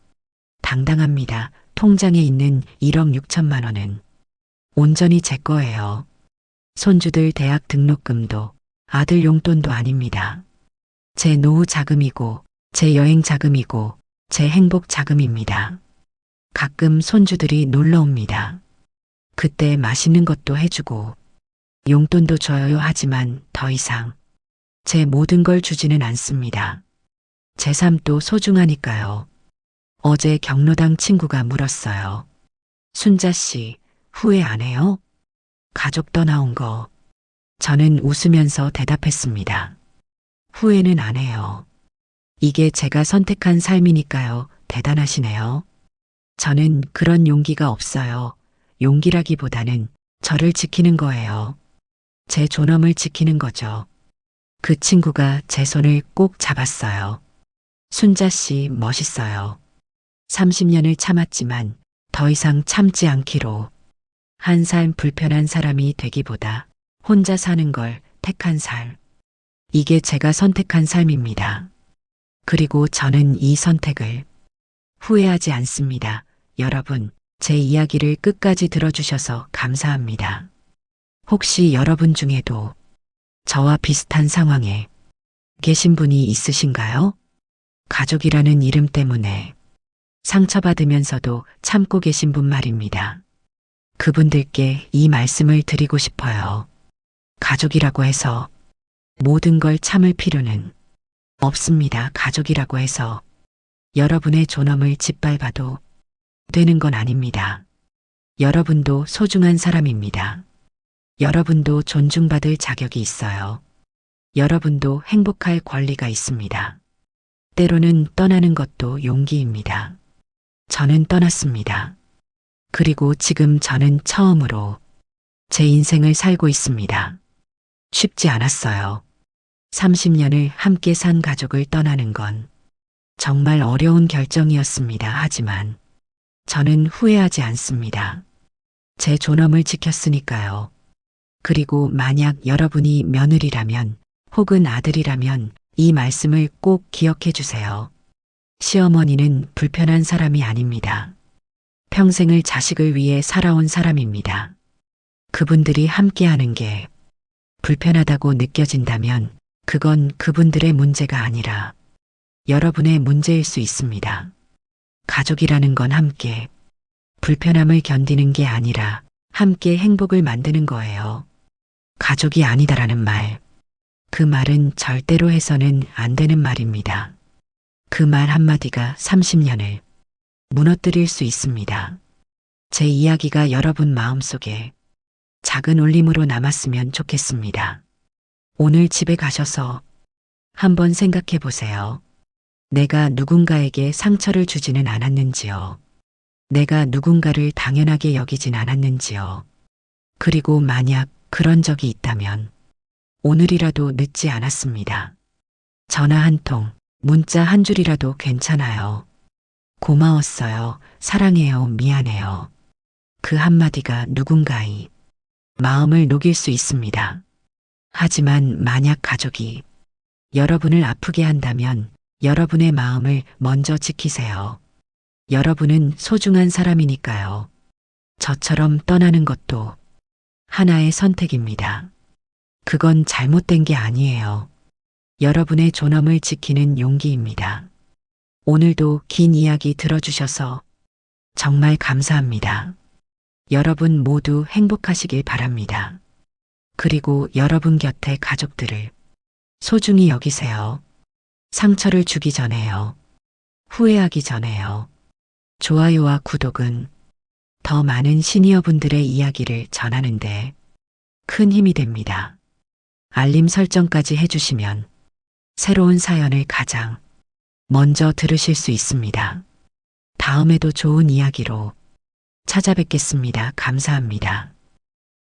당당합니다. 통장에 있는 1억 6천만 원은 온전히 제 거예요. 손주들 대학 등록금도 아들 용돈도 아닙니다. 제 노후 자금이고 제 여행 자금이고 제 행복 자금입니다. 가끔 손주들이 놀러 옵니다. 그때 맛있는 것도 해주고 용돈도 줘요. 하지만 더 이상 제 모든 걸 주지는 않습니다. 제 삶도 소중하니까요. 어제 경로당 친구가 물었어요. 순자 씨, 후회 안 해요? 가족 떠나온 거. 저는 웃으면서 대답했습니다. 후회는 안 해요. 이게 제가 선택한 삶이니까요. 대단하시네요. 저는 그런 용기가 없어요. 용기라기보다는 저를 지키는 거예요. 제 존엄을 지키는 거죠. 그 친구가 제 손을 꼭 잡았어요. 순자 씨 멋있어요. 30년을 참았지만 더 이상 참지 않기로 한 삶 불편한 사람이 되기보다 혼자 사는 걸 택한 삶. 이게 제가 선택한 삶입니다. 그리고 저는 이 선택을 후회하지 않습니다. 여러분, 제 이야기를 끝까지 들어주셔서 감사합니다. 혹시 여러분 중에도 저와 비슷한 상황에 계신 분이 있으신가요? 가족이라는 이름 때문에 상처받으면서도 참고 계신 분 말입니다. 그분들께 이 말씀을 드리고 싶어요. 가족이라고 해서 모든 걸 참을 필요는 없습니다. 가족이라고 해서 여러분의 존엄을 짓밟아도 되는 건 아닙니다. 여러분도 소중한 사람입니다. 여러분도 존중받을 자격이 있어요. 여러분도 행복할 권리가 있습니다. 때로는 떠나는 것도 용기입니다. 저는 떠났습니다. 그리고 지금 저는 처음으로 제 인생을 살고 있습니다. 쉽지 않았어요. 30년을 함께 산 가족을 떠나는 건 정말 어려운 결정이었습니다. 하지만 저는 후회하지 않습니다. 제 존엄을 지켰으니까요. 그리고 만약 여러분이 며느리라면 혹은 아들이라면 이 말씀을 꼭 기억해 주세요. 시어머니는 불편한 사람이 아닙니다. 평생을 자식을 위해 살아온 사람입니다. 그분들이 함께하는 게 불편하다고 느껴진다면 그건 그분들의 문제가 아니라 여러분의 문제일 수 있습니다. 가족이라는 건 함께 불편함을 견디는 게 아니라 함께 행복을 만드는 거예요. 가족이 아니다라는 말. 그 말은 절대로 해서는 안 되는 말입니다. 그 말 한마디가 30년을 무너뜨릴 수 있습니다. 제 이야기가 여러분 마음속에 작은 울림으로 남았으면 좋겠습니다. 오늘 집에 가셔서 한번 생각해 보세요. 내가 누군가에게 상처를 주지는 않았는지요. 내가 누군가를 당연하게 여기진 않았는지요. 그리고 만약 그런 적이 있다면 오늘이라도 늦지 않았습니다. 전화 한 통, 문자 한 줄이라도 괜찮아요. 고마웠어요. 사랑해요. 미안해요. 그 한마디가 누군가의 마음을 녹일 수 있습니다. 하지만 만약 가족이 여러분을 아프게 한다면 여러분의 마음을 먼저 지키세요. 여러분은 소중한 사람이니까요. 저처럼 떠나는 것도 하나의 선택입니다. 그건 잘못된 게 아니에요. 여러분의 존엄을 지키는 용기입니다. 오늘도 긴 이야기 들어주셔서 정말 감사합니다. 여러분 모두 행복하시길 바랍니다. 그리고 여러분 곁의 가족들을 소중히 여기세요. 상처를 주기 전에요. 후회하기 전에요. 좋아요와 구독은 더 많은 시니어분들의 이야기를 전하는데 큰 힘이 됩니다. 알림 설정까지 해주시면 새로운 사연을 가장 먼저 들으실 수 있습니다. 다음에도 좋은 이야기로 찾아뵙겠습니다. 감사합니다.